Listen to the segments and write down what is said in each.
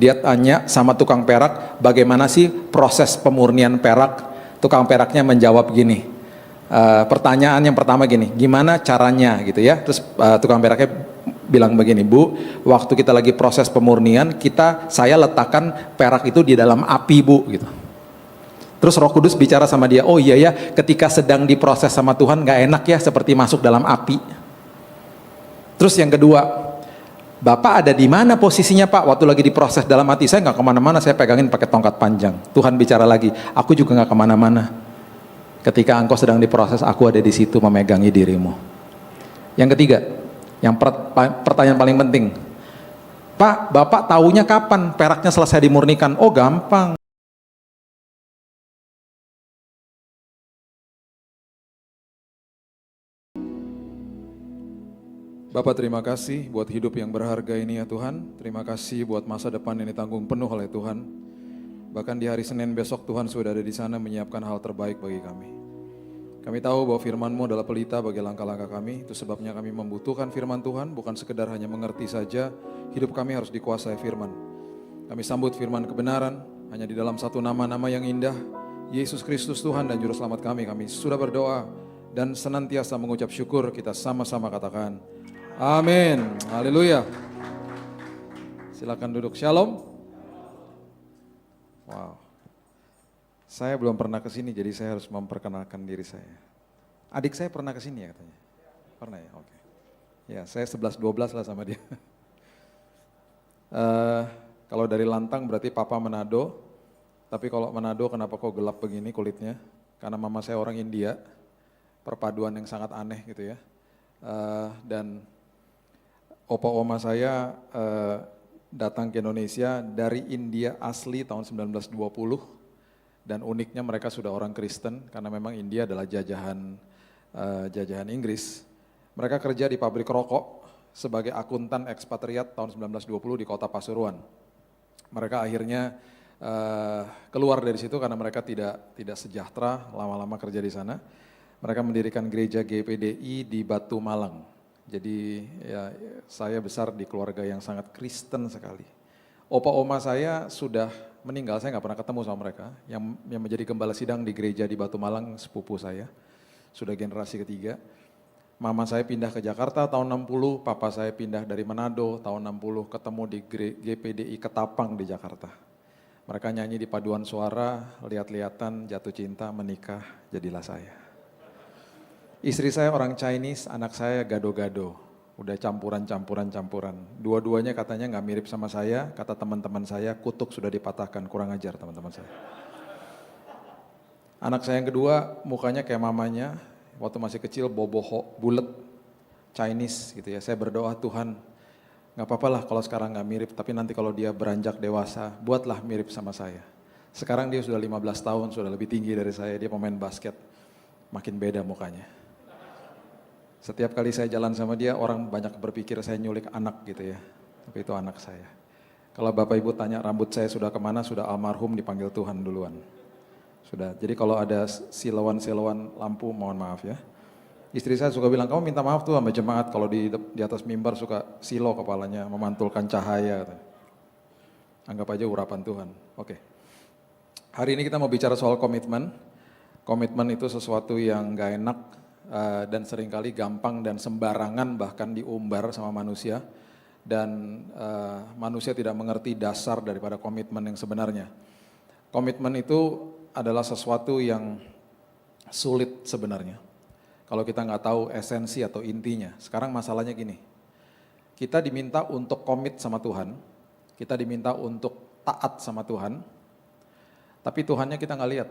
Dia tanya sama tukang perak, bagaimana sih proses pemurnian perak? Tukang peraknya menjawab gini, pertanyaan yang pertama gini, gimana caranya gitu ya? Terus tukang peraknya bilang begini, Bu, waktu kita lagi proses pemurnian, saya letakkan perak itu di dalam api, Bu, gitu. Terus Roh Kudus bicara sama dia, oh iya ya, ketika sedang diproses sama Tuhan gak enak ya, seperti masuk dalam api. Terus yang kedua, Bapak ada di mana posisinya Pak? Waktu lagi diproses dalam hati saya nggak kemana-mana, saya pegangin pakai tongkat panjang. Tuhan bicara lagi, aku juga nggak kemana-mana. Ketika engkau sedang diproses, aku ada di situ memegangi dirimu. Yang ketiga, pertanyaan paling penting, Pak, Bapak taunya kapan peraknya selesai dimurnikan? Oh gampang. Bapak terima kasih buat hidup yang berharga ini ya Tuhan. Terima kasih buat masa depan yang ditanggung penuh oleh Tuhan. Bahkan di hari Senin besok Tuhan sudah ada di sana menyiapkan hal terbaik bagi kami. Kami tahu bahwa firman-Mu adalah pelita bagi langkah-langkah kami. Itu sebabnya kami membutuhkan firman Tuhan, bukan sekedar hanya mengerti saja. Hidup kami harus dikuasai firman. Kami sambut firman kebenaran hanya di dalam satu nama-nama yang indah, Yesus Kristus Tuhan dan Juru Selamat kami. Kami sudah berdoa dan senantiasa mengucap syukur. Kita sama-sama katakan amin. Haleluya. Silakan duduk. Shalom. Wow. Saya belum pernah ke sini, jadi saya harus memperkenalkan diri saya. Adik saya pernah ke sini ya katanya? Pernah ya? Oke. Ya, saya 11-12 lah sama dia. Kalau dari Lantang berarti Papa Manado. Tapi kalau Manado kenapa kok gelap begini kulitnya? Karena mama saya orang India. Perpaduan yang sangat aneh gitu ya. Dan opa oma saya datang ke Indonesia dari India asli tahun 1920 dan uniknya mereka sudah orang Kristen karena memang India adalah jajahan Inggris. Mereka kerja di pabrik rokok sebagai akuntan ekspatriat tahun 1920 di kota Pasuruan. Mereka akhirnya keluar dari situ karena mereka tidak sejahtera lama-lama kerja di sana. Mereka mendirikan gereja GPDI di Batu Malang. Jadi ya, saya besar di keluarga yang sangat Kristen sekali. Opa oma saya sudah meninggal, saya nggak pernah ketemu sama mereka. Yang menjadi gembala sidang di gereja di Batu Malang sepupu saya, sudah generasi ketiga. Mama saya pindah ke Jakarta tahun 60, papa saya pindah dari Manado tahun 60, ketemu di GPDI Ketapang di Jakarta. Mereka nyanyi di paduan suara, lihat-lihatan, jatuh cinta, menikah, jadilah saya. Istri saya orang Chinese, anak saya gado-gado, udah campuran. Dua-duanya katanya nggak mirip sama saya, kata teman-teman saya, kutuk sudah dipatahkan, kurang ajar teman-teman saya. Anak saya yang kedua, mukanya kayak mamanya, waktu masih kecil boboho, bulet, Chinese gitu ya. Saya berdoa Tuhan, nggak apa-apa lah kalau sekarang nggak mirip, tapi nanti kalau dia beranjak dewasa, buatlah mirip sama saya. Sekarang dia sudah 15 tahun, sudah lebih tinggi dari saya, dia pemain basket, makin beda mukanya. Setiap kali saya jalan sama dia, orang banyak berpikir saya nyulik anak gitu ya. Tapi itu anak saya. Kalau Bapak Ibu tanya rambut saya sudah kemana, sudah almarhum dipanggil Tuhan duluan. Sudah, jadi kalau ada silauan lampu, mohon maaf ya. Istri saya suka bilang, kamu minta maaf tuh sama jemaat kalau di atas mimbar suka silau kepalanya, memantulkan cahaya. Anggap aja urapan Tuhan. Oke. Hari ini kita mau bicara soal komitmen. Komitmen itu sesuatu yang gak enak, dan seringkali gampang dan sembarangan bahkan diumbar sama manusia dan manusia tidak mengerti dasar daripada komitmen yang sebenarnya. Komitmen itu adalah sesuatu yang sulit sebenarnya kalau kita nggak tahu esensi atau intinya. Sekarang masalahnya gini, kita diminta untuk komit sama Tuhan, kita diminta untuk taat sama Tuhan, tapi Tuhannya kita nggak lihat.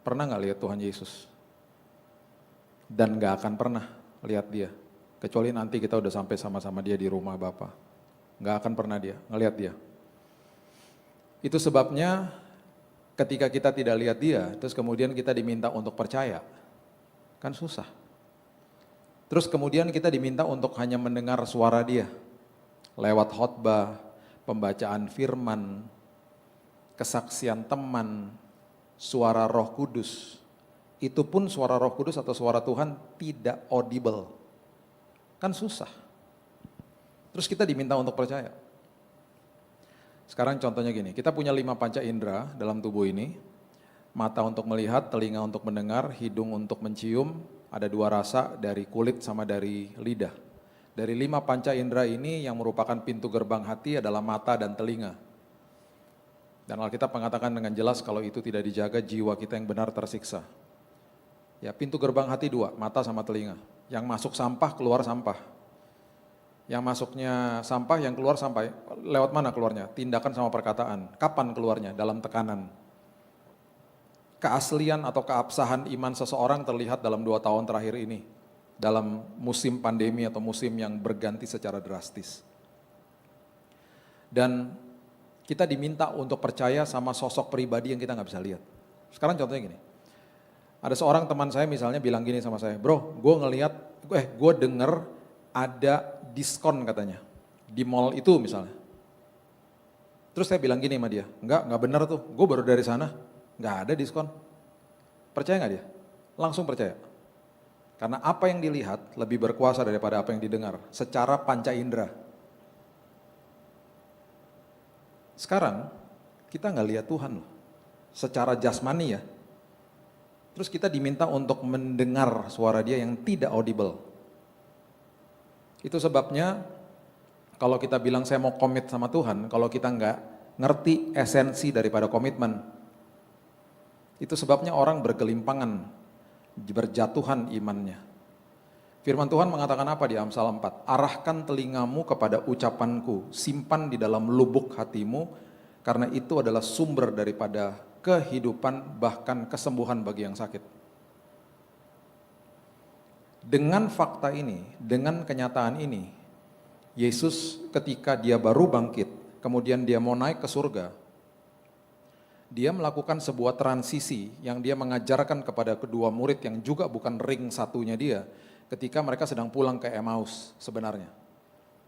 Pernah nggak lihat Tuhan Yesus? Dan nggak akan pernah lihat dia. Kecuali nanti kita udah sampai sama-sama dia di rumah Bapa. Nggak akan pernah dia ngelihat dia. Itu sebabnya ketika kita tidak lihat dia, terus kemudian kita diminta untuk percaya. Kan susah. Terus kemudian kita diminta untuk hanya mendengar suara dia. Lewat khotbah, pembacaan firman, kesaksian teman, suara Roh Kudus, itu pun suara Roh Kudus atau suara Tuhan tidak audible. Kan susah. Terus kita diminta untuk percaya. Sekarang contohnya gini, kita punya 5 panca indera dalam tubuh ini. Mata untuk melihat, telinga untuk mendengar, hidung untuk mencium, ada 2 rasa dari kulit sama dari lidah. Dari 5 panca indera ini yang merupakan pintu gerbang hati adalah mata dan telinga. Dan Alkitab mengatakan dengan jelas kalau itu tidak dijaga, jiwa kita yang benar tersiksa. Ya, pintu gerbang hati 2, mata sama telinga. Yang masuk sampah, keluar sampah. Yang masuknya sampah, yang keluar sampah. Lewat mana keluarnya? Tindakan sama perkataan. Kapan keluarnya? Dalam tekanan. Keaslian atau keabsahan iman seseorang terlihat dalam 2 tahun terakhir ini. Dalam musim pandemi atau musim yang berganti secara drastis. Dan kita diminta untuk percaya sama sosok pribadi yang kita nggak bisa lihat. Sekarang contohnya gini. Ada seorang teman saya misalnya bilang gini sama saya, bro, gue denger ada diskon katanya di mall itu misalnya. Terus saya bilang gini sama dia, enggak benar tuh, gue baru dari sana, enggak ada diskon. Percaya enggak dia? Langsung percaya. Karena apa yang dilihat lebih berkuasa daripada apa yang didengar, secara panca indera. Sekarang kita enggak lihat Tuhan loh, secara jasmani ya. Terus kita diminta untuk mendengar suara dia yang tidak audible. Itu sebabnya kalau kita bilang saya mau komit sama Tuhan, kalau kita nggak ngerti esensi daripada komitmen, itu sebabnya orang bergelimpangan, berjatuhan imannya. Firman Tuhan mengatakan apa di Amsal 4? Arahkan telingamu kepada ucapanku, simpan di dalam lubuk hatimu, karena itu adalah sumber daripada kehidupan bahkan kesembuhan bagi yang sakit. Dengan fakta ini, dengan kenyataan ini, Yesus ketika dia baru bangkit, kemudian dia mau naik ke surga, dia melakukan sebuah transisi yang dia mengajarkan kepada kedua murid yang juga bukan ring satunya dia, ketika mereka sedang pulang ke Emmaus sebenarnya.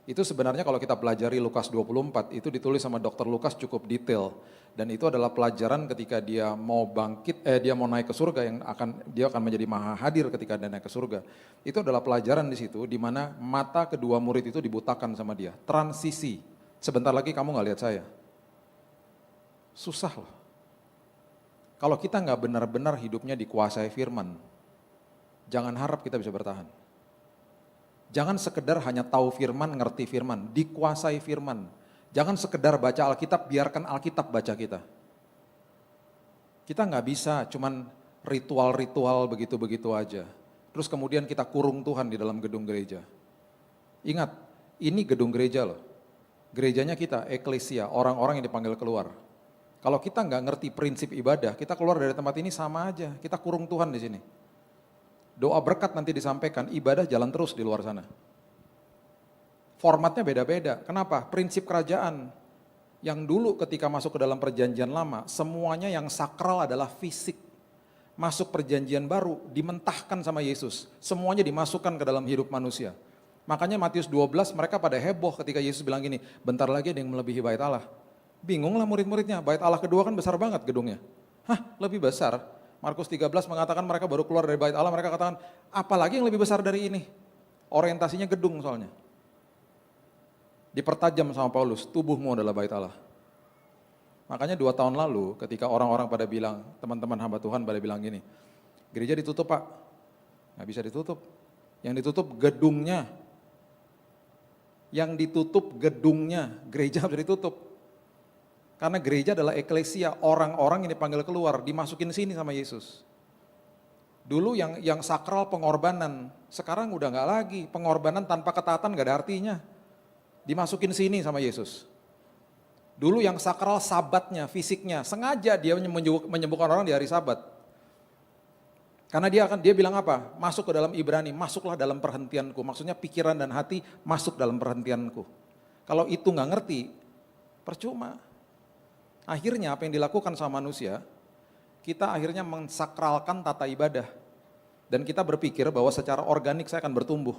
Itu sebenarnya kalau kita pelajari Lukas 24, itu ditulis sama Dr. Lukas cukup detail. Dan itu adalah pelajaran ketika dia mau bangkit, dia mau naik ke surga yang dia akan menjadi maha hadir ketika dia naik ke surga. Itu adalah pelajaran di situ di mana mata kedua murid itu dibutakan sama dia. Transisi. Sebentar lagi kamu nggak lihat saya. Susah loh. Kalau kita nggak benar-benar hidupnya dikuasai firman, jangan harap kita bisa bertahan. Jangan sekedar hanya tahu firman, ngerti firman, dikuasai firman. Jangan sekedar baca Alkitab, biarkan Alkitab baca kita. Kita nggak bisa cuman ritual-ritual begitu-begitu aja. Terus kemudian kita kurung Tuhan di dalam gedung gereja. Ingat, ini gedung gereja loh. Gerejanya kita, eklesia, orang-orang yang dipanggil keluar. Kalau kita nggak ngerti prinsip ibadah, kita keluar dari tempat ini sama aja. Kita kurung Tuhan di sini. Doa berkat nanti disampaikan, ibadah jalan terus di luar sana. Formatnya beda-beda. Kenapa? Prinsip kerajaan. Yang dulu ketika masuk ke dalam perjanjian lama, semuanya yang sakral adalah fisik. Masuk perjanjian baru, dimentahkan sama Yesus. Semuanya dimasukkan ke dalam hidup manusia. Makanya Matius 12 mereka pada heboh ketika Yesus bilang gini, bentar lagi ada yang melebihi bait Allah. Bingunglah murid-muridnya, bait Allah kedua kan besar banget gedungnya. Hah, lebih besar? Markus 13 mengatakan mereka baru keluar dari bait Allah, mereka katakan, apalagi yang lebih besar dari ini? Orientasinya gedung soalnya. Dipertajam sama Paulus, tubuhmu adalah bait Allah. Makanya 2 tahun lalu ketika orang-orang pada bilang, teman-teman hamba Tuhan pada bilang gini, gereja ditutup Pak, nggak bisa ditutup. Yang ditutup gedungnya. Yang ditutup gedungnya, gereja harus ditutup. Karena gereja adalah eklesia, orang-orang yang dipanggil keluar, dimasukin sini sama Yesus. Dulu yang sakral pengorbanan, sekarang udah nggak lagi, pengorbanan tanpa ketaatan nggak ada artinya. Dimasukin sini sama Yesus. Dulu yang sakral sabatnya, fisiknya, sengaja dia menyembuhkan orang di hari sabat. Karena dia bilang apa? Masuk ke dalam Ibrani, masuklah dalam perhentianku. Maksudnya pikiran dan hati masuk dalam perhentianku. Kalau itu nggak ngerti, percuma. Akhirnya apa yang dilakukan sama manusia, kita akhirnya mensakralkan tata ibadah. Dan kita berpikir bahwa secara organik saya akan bertumbuh.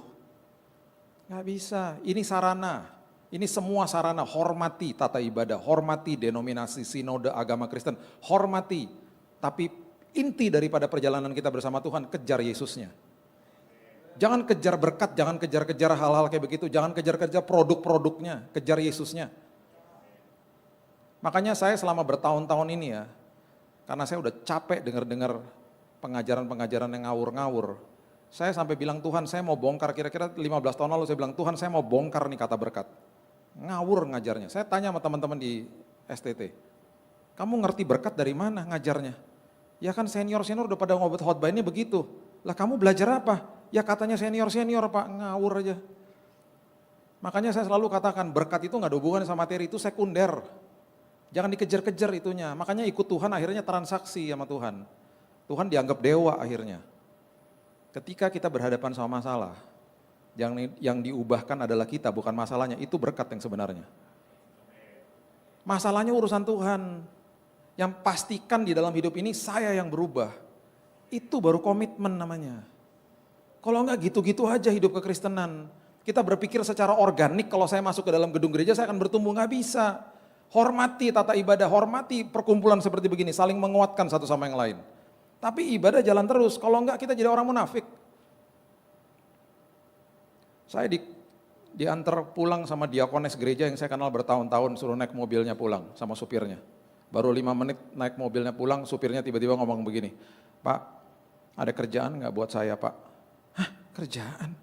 Nggak bisa, ini sarana. Ini semua sarana, hormati tata ibadah, hormati denominasi, sinode agama Kristen, hormati. Tapi inti daripada perjalanan kita bersama Tuhan, kejar Yesusnya. Jangan kejar berkat, jangan kejar-kejar hal-hal kayak begitu, jangan kejar-kejar produk-produknya, kejar Yesusnya. Makanya saya selama bertahun-tahun ini ya, karena saya udah capek dengar-dengar pengajaran-pengajaran yang ngawur-ngawur. Saya sampai bilang, Tuhan saya mau bongkar, kira-kira 15 tahun lalu saya bilang, Tuhan saya mau bongkar nih kata berkat. Ngawur ngajarnya. Saya tanya sama teman-teman di STT, kamu ngerti berkat dari mana ngajarnya? Ya kan senior-senior udah pada ngobrol khotbah ini begitu. Lah kamu belajar apa? Ya katanya senior-senior Pak, ngawur aja. Makanya saya selalu katakan berkat itu gak ada hubungan sama materi, itu sekunder. Jangan dikejar-kejar itunya, makanya ikut Tuhan akhirnya transaksi sama Tuhan. Tuhan dianggap dewa akhirnya. Ketika kita berhadapan sama masalah, yang diubahkan adalah kita bukan masalahnya, itu berkat yang sebenarnya. Masalahnya urusan Tuhan. Yang pastikan di dalam hidup ini saya yang berubah. Itu baru komitmen namanya. Kalau enggak gitu-gitu aja hidup kekristenan. Kita berpikir secara organik kalau saya masuk ke dalam gedung gereja saya akan bertumbuh, nggak bisa. Hormati tata ibadah, hormati perkumpulan seperti begini, saling menguatkan satu sama yang lain. Tapi ibadah jalan terus, kalau enggak kita jadi orang munafik. Saya diantar pulang sama diakones gereja yang saya kenal bertahun-tahun, suruh naik mobilnya pulang sama supirnya. Baru 5 menit naik mobilnya pulang, supirnya tiba-tiba ngomong begini, Pak, ada kerjaan nggak buat saya Pak? Hah, kerjaan?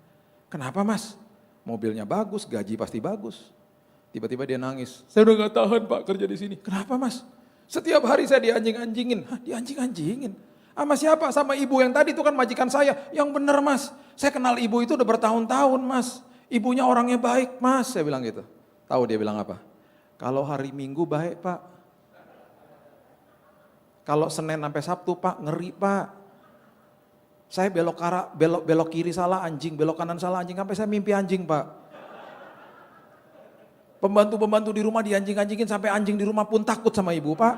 Kenapa Mas? Mobilnya bagus, gaji pasti bagus. Tiba-tiba dia nangis, saya udah gak tahan Pak kerja di sini. Kenapa Mas? Setiap hari saya dianjing-anjingin. Hah, dianjing-anjingin? Sama siapa? Sama ibu yang tadi itu kan majikan saya. Yang benar Mas, saya kenal ibu itu udah bertahun-tahun Mas. Ibunya orangnya baik Mas, saya bilang gitu. Tahu dia bilang apa? Kalau hari Minggu baik Pak. Kalau Senin sampai Sabtu Pak, ngeri Pak. Saya belok kiri salah anjing, belok kanan salah anjing, sampai saya mimpi anjing Pak. Pembantu-pembantu di rumah dianjing-anjingin sampai anjing di rumah pun takut sama ibu Pak.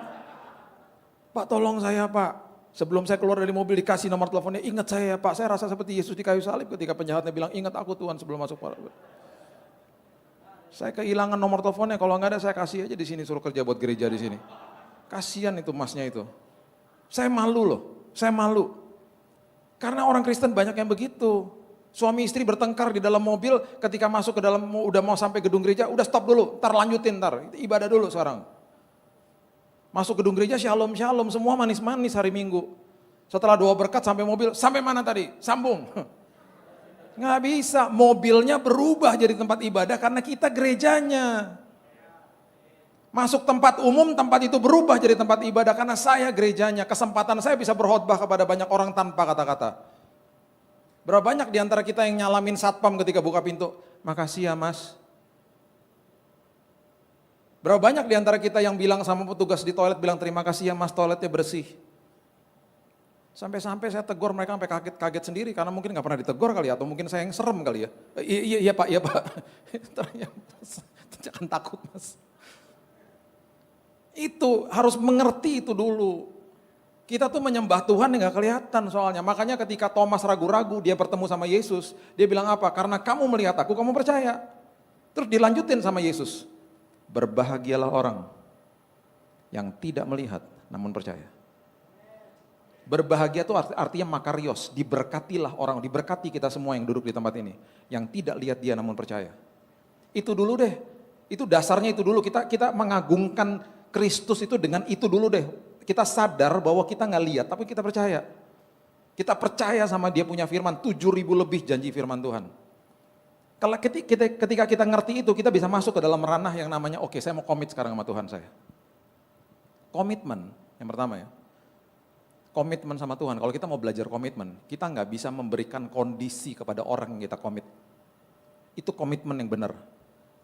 Pak tolong saya Pak. Sebelum saya keluar dari mobil dikasih nomor teleponnya, ingat saya Pak, saya rasa seperti Yesus di kayu salib ketika penjahatnya bilang ingat aku Tuhan sebelum masuk Pak. Saya kehilangan nomor teleponnya, kalau nggak ada saya kasih aja di sini, suruh kerja buat gereja di sini. Kasihan itu masnya itu. Saya malu loh, saya malu. Karena orang Kristen banyak yang begitu. Suami istri bertengkar di dalam mobil ketika masuk ke dalam, udah mau sampai gedung gereja, udah stop dulu, ntar lanjutin ntar, ibadah dulu sekarang. Masuk gedung gereja shalom, semua manis-manis hari Minggu. Setelah doa berkat sampai mobil, sampai mana tadi? Sambung. Nggak bisa, mobilnya berubah jadi tempat ibadah karena kita gerejanya. Masuk tempat umum, tempat itu berubah jadi tempat ibadah karena saya gerejanya. Kesempatan saya bisa berkhotbah kepada banyak orang tanpa kata-kata. Berapa banyak di antara kita yang nyalamin satpam ketika buka pintu? Makasih ya Mas. Berapa banyak di antara kita yang bilang sama petugas di toilet, bilang terima kasih ya Mas, toiletnya bersih. Sampai-sampai saya tegur mereka sampai kaget sendiri karena mungkin nggak pernah ditegur kali ya, atau mungkin saya yang serem kali ya. Iya Pak. Jangan takut Mas. Itu harus mengerti itu dulu. Kita tuh menyembah Tuhan yang gak kelihatan soalnya. Makanya ketika Thomas ragu-ragu dia bertemu sama Yesus, dia bilang apa? Karena kamu melihat aku, kamu percaya. Terus dilanjutin sama Yesus. Berbahagialah orang yang tidak melihat namun percaya. Berbahagia itu artinya makarios, diberkatilah orang, diberkati kita semua yang duduk di tempat ini. Yang tidak lihat dia namun percaya. Itu dulu deh, itu dasarnya itu dulu, kita mengagungkan Kristus itu dengan itu dulu deh. Kita sadar bahwa kita nggak lihat, tapi kita percaya. Kita percaya sama dia punya firman, 7.000 lebih janji firman Tuhan. Kalau ketika kita ngerti itu, kita bisa masuk ke dalam ranah yang namanya, oke, saya mau komit sekarang sama Tuhan saya. Komitmen, yang pertama ya. Komitmen sama Tuhan, kalau kita mau belajar komitmen, kita nggak bisa memberikan kondisi kepada orang yang kita komit. Itu komitmen yang benar.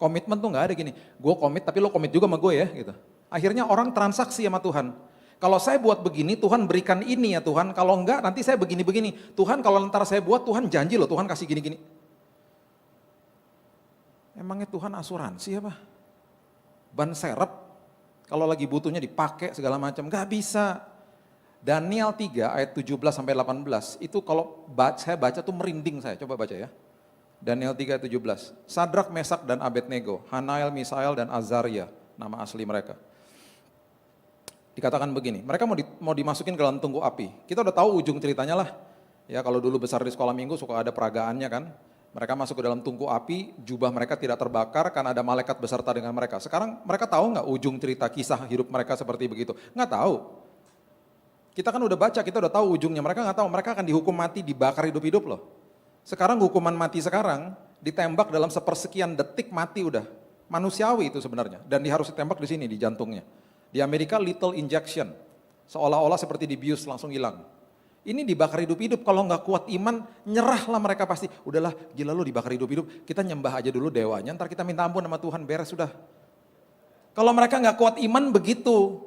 Komitmen tuh nggak ada gini, gue komit tapi lo komit juga sama gue ya gitu. Akhirnya orang transaksi sama Tuhan. Kalau saya buat begini, Tuhan berikan ini ya Tuhan. Kalau enggak, nanti saya begini-begini. Tuhan kalau ntar saya buat, Tuhan janji loh, Tuhan kasih gini-gini. Emangnya Tuhan asuransi apa? Ban serep, kalau lagi butuhnya dipakai segala macam, enggak bisa. Daniel 3 ayat 17 sampai 18, itu kalau saya baca tuh merinding saya, coba baca ya. Daniel 3 ayat 17, Sadrak, Mesak dan Abednego, Hanael, Misael dan Azaria, nama asli mereka. Dikatakan begini, mereka mau dimasukin ke dalam tunggu api. Kita udah tahu ujung ceritanya lah. Ya kalau dulu besar di sekolah minggu suka ada peragaannya kan. Mereka masuk ke dalam tungku api, jubah mereka tidak terbakar karena ada malaikat beserta dengan mereka. Sekarang mereka tahu nggak ujung cerita kisah hidup mereka seperti begitu? Nggak tahu. Kita kan udah baca, kita udah tahu ujungnya. Mereka nggak tahu, mereka akan dihukum mati, dibakar hidup-hidup loh. Sekarang hukuman mati sekarang, ditembak dalam sepersekian detik mati udah. Manusiawi itu sebenarnya. Dan dia harus ditembak di sini, di jantungnya. Di Amerika lethal injection. Seolah-olah seperti dibius langsung hilang. Ini dibakar hidup-hidup, kalau nggak kuat iman, nyerahlah mereka pasti. Udahlah, gila lu dibakar hidup-hidup, kita nyembah aja dulu dewanya, ntar kita minta ampun sama Tuhan, beres sudah. Kalau mereka nggak kuat iman begitu.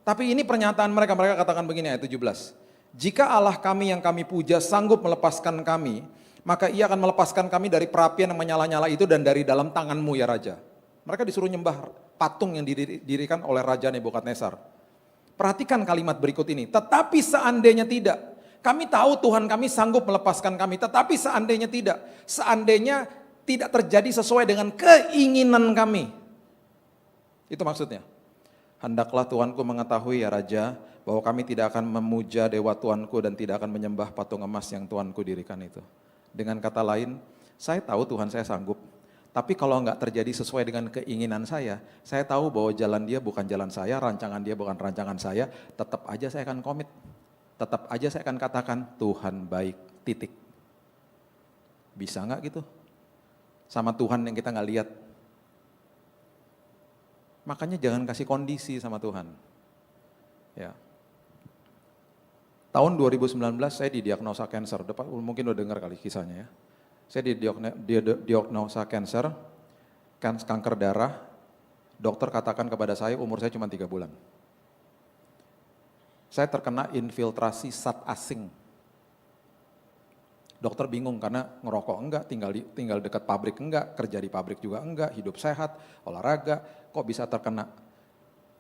Tapi ini pernyataan mereka katakan begini ayat 17. Jika Allah kami yang kami puja sanggup melepaskan kami, maka ia akan melepaskan kami dari perapian yang menyala-nyala itu dan dari dalam tanganmu ya Raja. Mereka disuruh nyembah patung yang didirikan oleh Raja Nebukadnezar. Perhatikan kalimat berikut ini, tetapi seandainya tidak. Kami tahu Tuhan kami sanggup melepaskan kami, tetapi seandainya tidak. Seandainya tidak terjadi sesuai dengan keinginan kami. Itu maksudnya. Hendaklah Tuanku mengetahui ya Raja, bahwa kami tidak akan memuja dewa Tuanku dan tidak akan menyembah patung emas yang Tuanku dirikan itu. Dengan kata lain, saya tahu Tuhan saya sanggup. Tapi kalau enggak terjadi sesuai dengan keinginan saya tahu bahwa jalan dia bukan jalan saya, rancangan dia bukan rancangan saya, tetap aja saya akan komit. Tetap aja saya akan katakan, Tuhan baik, titik. Bisa nggak gitu? Sama Tuhan yang kita nggak lihat. Makanya jangan kasih kondisi sama Tuhan. Ya. Tahun 2019 saya didiagnosa kanker, mungkin udah dengar kali kisahnya ya. Saya didiagnosa kanker darah, dokter katakan kepada saya umur saya cuma 3 bulan. Saya terkena infiltrasi zat asing. Dokter bingung karena ngerokok enggak, tinggal dekat pabrik enggak, kerja di pabrik juga enggak, hidup sehat, olahraga, kok bisa terkena?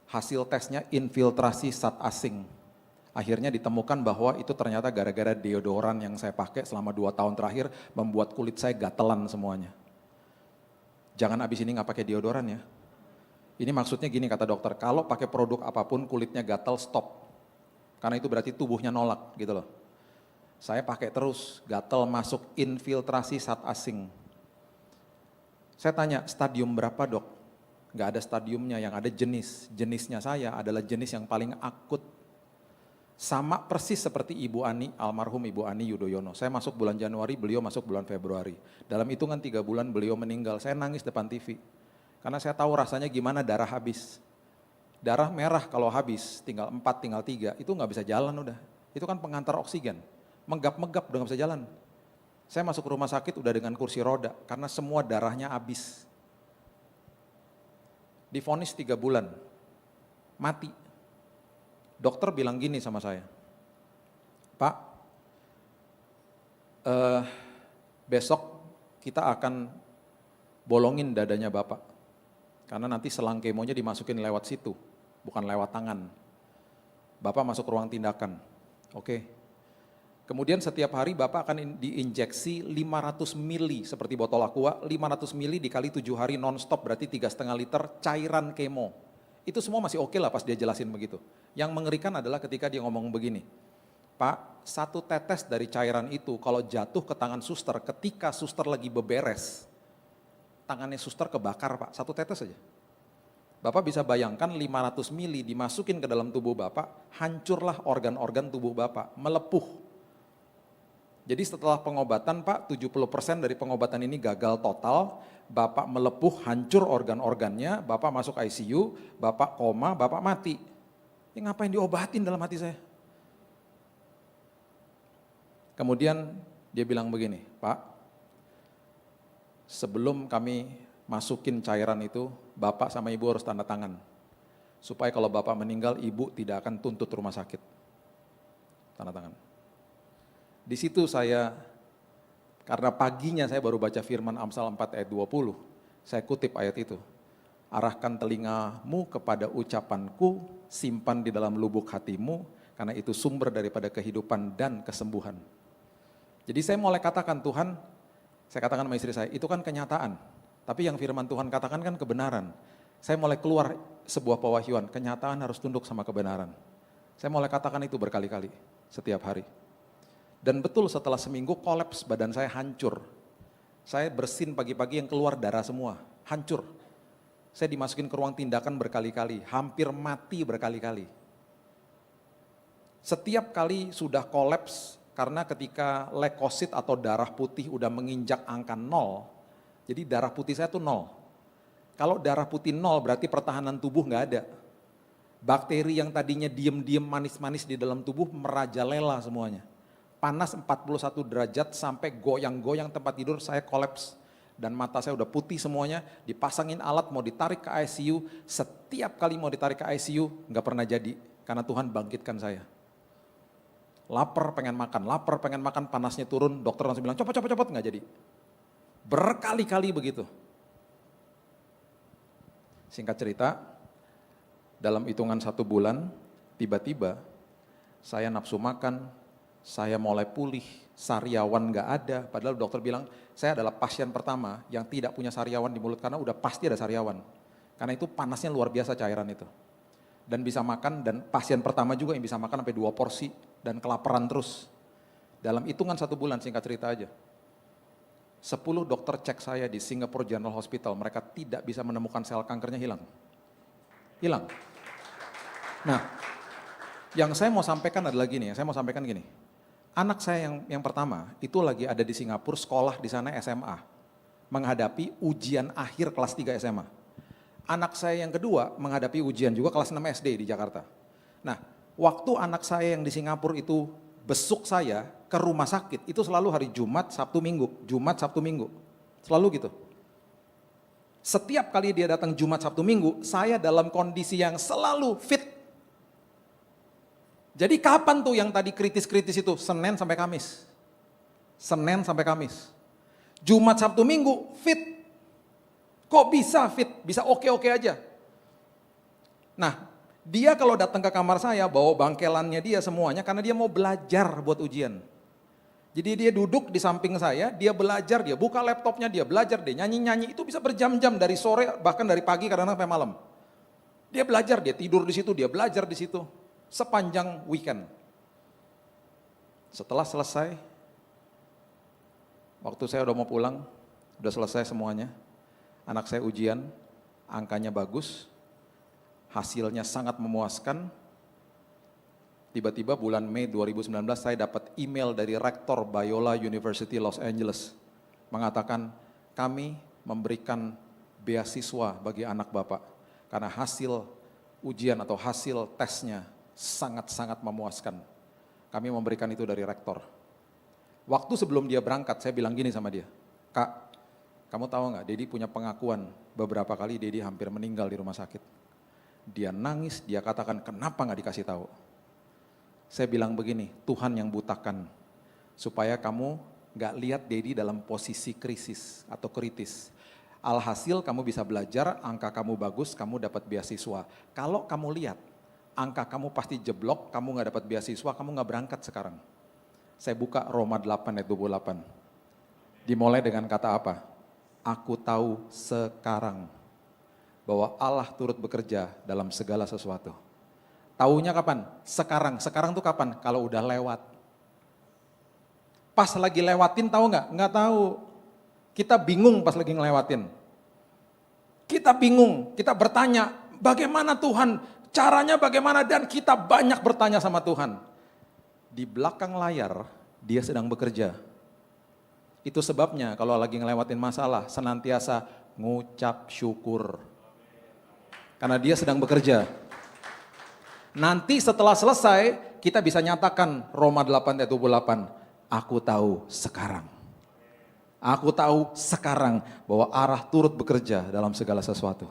Hasil tesnya infiltrasi zat asing. Akhirnya ditemukan bahwa itu ternyata gara-gara deodoran yang saya pakai selama 2 tahun terakhir membuat kulit saya gatelan semuanya. Jangan abis ini nggak pakai deodoran ya. Ini maksudnya gini kata dokter, kalau pakai produk apapun kulitnya gatal stop. Karena itu berarti tubuhnya nolak gitu loh. Saya pakai terus, gatal masuk infiltrasi zat asing. Saya tanya, stadium berapa dok? Gak ada stadiumnya, yang ada jenis. Jenisnya saya adalah jenis yang paling akut. Sama persis seperti Ibu Ani, almarhum Ibu Ani Yudhoyono. Saya masuk bulan Januari, beliau masuk bulan Februari. Dalam hitungan 3 bulan beliau meninggal, saya nangis depan TV. Karena saya tahu rasanya gimana darah habis. Darah merah kalau habis, tinggal 4, tinggal 3, itu nggak bisa jalan udah. Itu kan pengantar oksigen, menggap-menggap udah nggak bisa jalan. Saya masuk rumah sakit udah dengan kursi roda, karena semua darahnya habis. Divonis 3 bulan, mati. Dokter bilang gini sama saya, Pak, besok kita akan bolongin dadanya Bapak, karena nanti selang kemonya dimasukin lewat situ. Bukan lewat tangan. Bapak masuk ruang tindakan. Oke. Kemudian setiap hari Bapak akan diinjeksi 500 mili seperti botol aqua, 500 mili dikali 7 hari non-stop berarti 3,5 liter cairan kemo. Itu semua masih oke lah pas dia jelasin begitu. Yang mengerikan adalah ketika dia ngomong begini, Pak, 1 tetes dari cairan itu kalau jatuh ke tangan suster ketika suster lagi beberes, tangannya suster kebakar Pak, 1 tetes saja. Bapak bisa bayangkan 500 mili dimasukin ke dalam tubuh Bapak, hancurlah organ-organ tubuh Bapak, melepuh. Jadi setelah pengobatan Pak, 70% dari pengobatan ini gagal total, Bapak melepuh, hancur organ-organnya, Bapak masuk ICU, Bapak koma, Bapak mati. Ya ngapain diobatin dalam hati saya? Kemudian dia bilang begini, Pak, sebelum kami masukin cairan itu, Bapak sama Ibu harus tanda tangan. Supaya kalau Bapak meninggal, Ibu tidak akan tuntut rumah sakit. Tanda tangan. Di situ saya, karena paginya saya baru baca firman Amsal 4 ayat 20, saya kutip ayat itu. Arahkan telingamu kepada ucapanku, simpan di dalam lubuk hatimu, karena itu sumber daripada kehidupan dan kesembuhan. Jadi saya mulai katakan, Tuhan, saya katakan sama istri saya, itu kan kenyataan. Tapi yang firman Tuhan katakan kan kebenaran. Saya mulai keluar sebuah pewahyuan, kenyataan harus tunduk sama kebenaran. Saya mulai katakan itu berkali-kali, setiap hari. Dan betul setelah seminggu kolaps, badan saya hancur. Saya bersin pagi-pagi yang keluar darah semua, hancur. Saya dimasukin ke ruang tindakan berkali-kali, hampir mati berkali-kali. Setiap kali sudah kolaps, karena ketika leukosit atau darah putih udah menginjak angka 0, jadi darah putih saya tuh 0. Kalau darah putih 0 berarti pertahanan tubuh nggak ada. Bakteri yang tadinya diem-diem manis-manis di dalam tubuh merajalela semuanya. Panas 41 derajat sampai goyang-goyang tempat tidur, saya kolaps. Dan mata saya udah putih semuanya, dipasangin alat mau ditarik ke ICU, setiap kali mau ditarik ke ICU nggak pernah jadi, karena Tuhan bangkitkan saya. Lapar pengen makan, panasnya turun, dokter langsung bilang copot, nggak jadi. Berkali-kali begitu. Singkat cerita, dalam hitungan 1 bulan, tiba-tiba saya nafsu makan, saya mulai pulih, sariawan nggak ada, padahal dokter bilang saya adalah pasien pertama yang tidak punya sariawan di mulut karena udah pasti ada sariawan. Karena itu panasnya luar biasa cairan itu. Dan bisa makan, dan pasien pertama juga yang bisa makan sampai 2 porsi dan kelaparan terus. Dalam hitungan 1 bulan, singkat cerita aja. 10 dokter cek saya di Singapore General Hospital, mereka tidak bisa menemukan sel kankernya, hilang. Hilang. Nah, yang saya mau sampaikan adalah gini, anak saya yang pertama itu lagi ada di Singapura, sekolah di sana SMA, menghadapi ujian akhir kelas 3 SMA. Anak saya yang kedua menghadapi ujian juga kelas 6 SD di Jakarta. Nah, waktu anak saya yang di Singapura itu besuk saya ke rumah sakit, itu selalu hari Jumat, Sabtu, Minggu. Selalu gitu. Setiap kali dia datang Jumat, Sabtu, Minggu, saya dalam kondisi yang selalu fit. Jadi kapan tuh yang tadi kritis-kritis itu? Senin sampai Kamis. Jumat, Sabtu, Minggu fit. Kok bisa fit? Bisa oke-oke aja. Nah, dia kalau datang ke kamar saya bawa bangkelannya dia semuanya karena dia mau belajar buat ujian. Jadi dia duduk di samping saya, dia belajar, dia buka laptopnya, dia belajar, dia nyanyi-nyanyi, itu bisa berjam-jam dari sore bahkan dari pagi kadang-kadang sampai malam. Dia belajar, dia tidur di situ, dia belajar di situ. Sepanjang weekend. Setelah selesai, waktu saya udah mau pulang, udah selesai semuanya, anak saya ujian, angkanya bagus, hasilnya sangat memuaskan. Tiba-tiba bulan Mei 2019 saya dapat email dari Rektor Biola University Los Angeles, mengatakan kami memberikan beasiswa bagi anak Bapak, karena hasil ujian atau hasil tesnya sangat-sangat memuaskan. Kami memberikan itu dari rektor. Waktu sebelum dia berangkat, saya bilang gini sama dia, Kak, kamu tahu nggak, Dedi punya pengakuan beberapa kali Dedi hampir meninggal di rumah sakit. Dia nangis, dia katakan kenapa nggak dikasih tahu. Saya bilang begini, Tuhan yang butakan, supaya kamu nggak lihat Dedi dalam posisi krisis atau kritis. Alhasil kamu bisa belajar, angka kamu bagus, kamu dapat beasiswa. Kalau kamu lihat, angka kamu pasti jeblok, kamu nggak dapat beasiswa, kamu nggak berangkat sekarang. Saya buka Roma 8 ayat 28. Dimulai dengan kata apa? Aku tahu sekarang bahwa Allah turut bekerja dalam segala sesuatu. Taunya kapan? Sekarang. Sekarang tuh kapan? Kalau udah lewat. Pas lagi lewatin tahu nggak? Nggak tahu. Kita bingung pas lagi ngelewatin. Kita bingung, kita bertanya, bagaimana Tuhan? Caranya bagaimana? Dan kita banyak bertanya sama Tuhan. Di belakang layar, dia sedang bekerja. Itu sebabnya kalau lagi ngelewatin masalah, senantiasa ngucap syukur. Karena dia sedang bekerja. Nanti setelah selesai, kita bisa nyatakan Roma 8 ayat 28. Aku tahu sekarang. Aku tahu sekarang bahwa Allah turut bekerja dalam segala sesuatu.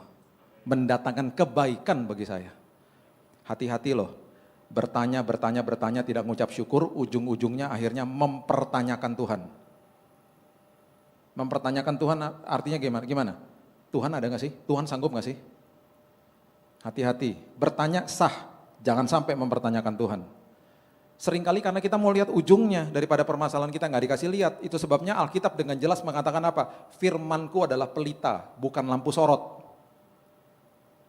Mendatangkan kebaikan bagi saya. Hati-hati loh, bertanya tidak mengucap syukur, ujung-ujungnya akhirnya mempertanyakan Tuhan. Mempertanyakan Tuhan artinya gimana? Tuhan ada gak sih? Tuhan sanggup gak sih? Hati-hati, bertanya sah, jangan sampai mempertanyakan Tuhan. Seringkali karena kita mau lihat ujungnya daripada permasalahan kita nggak dikasih lihat. Itu sebabnya Alkitab dengan jelas mengatakan apa? Firmanku adalah pelita, bukan lampu sorot.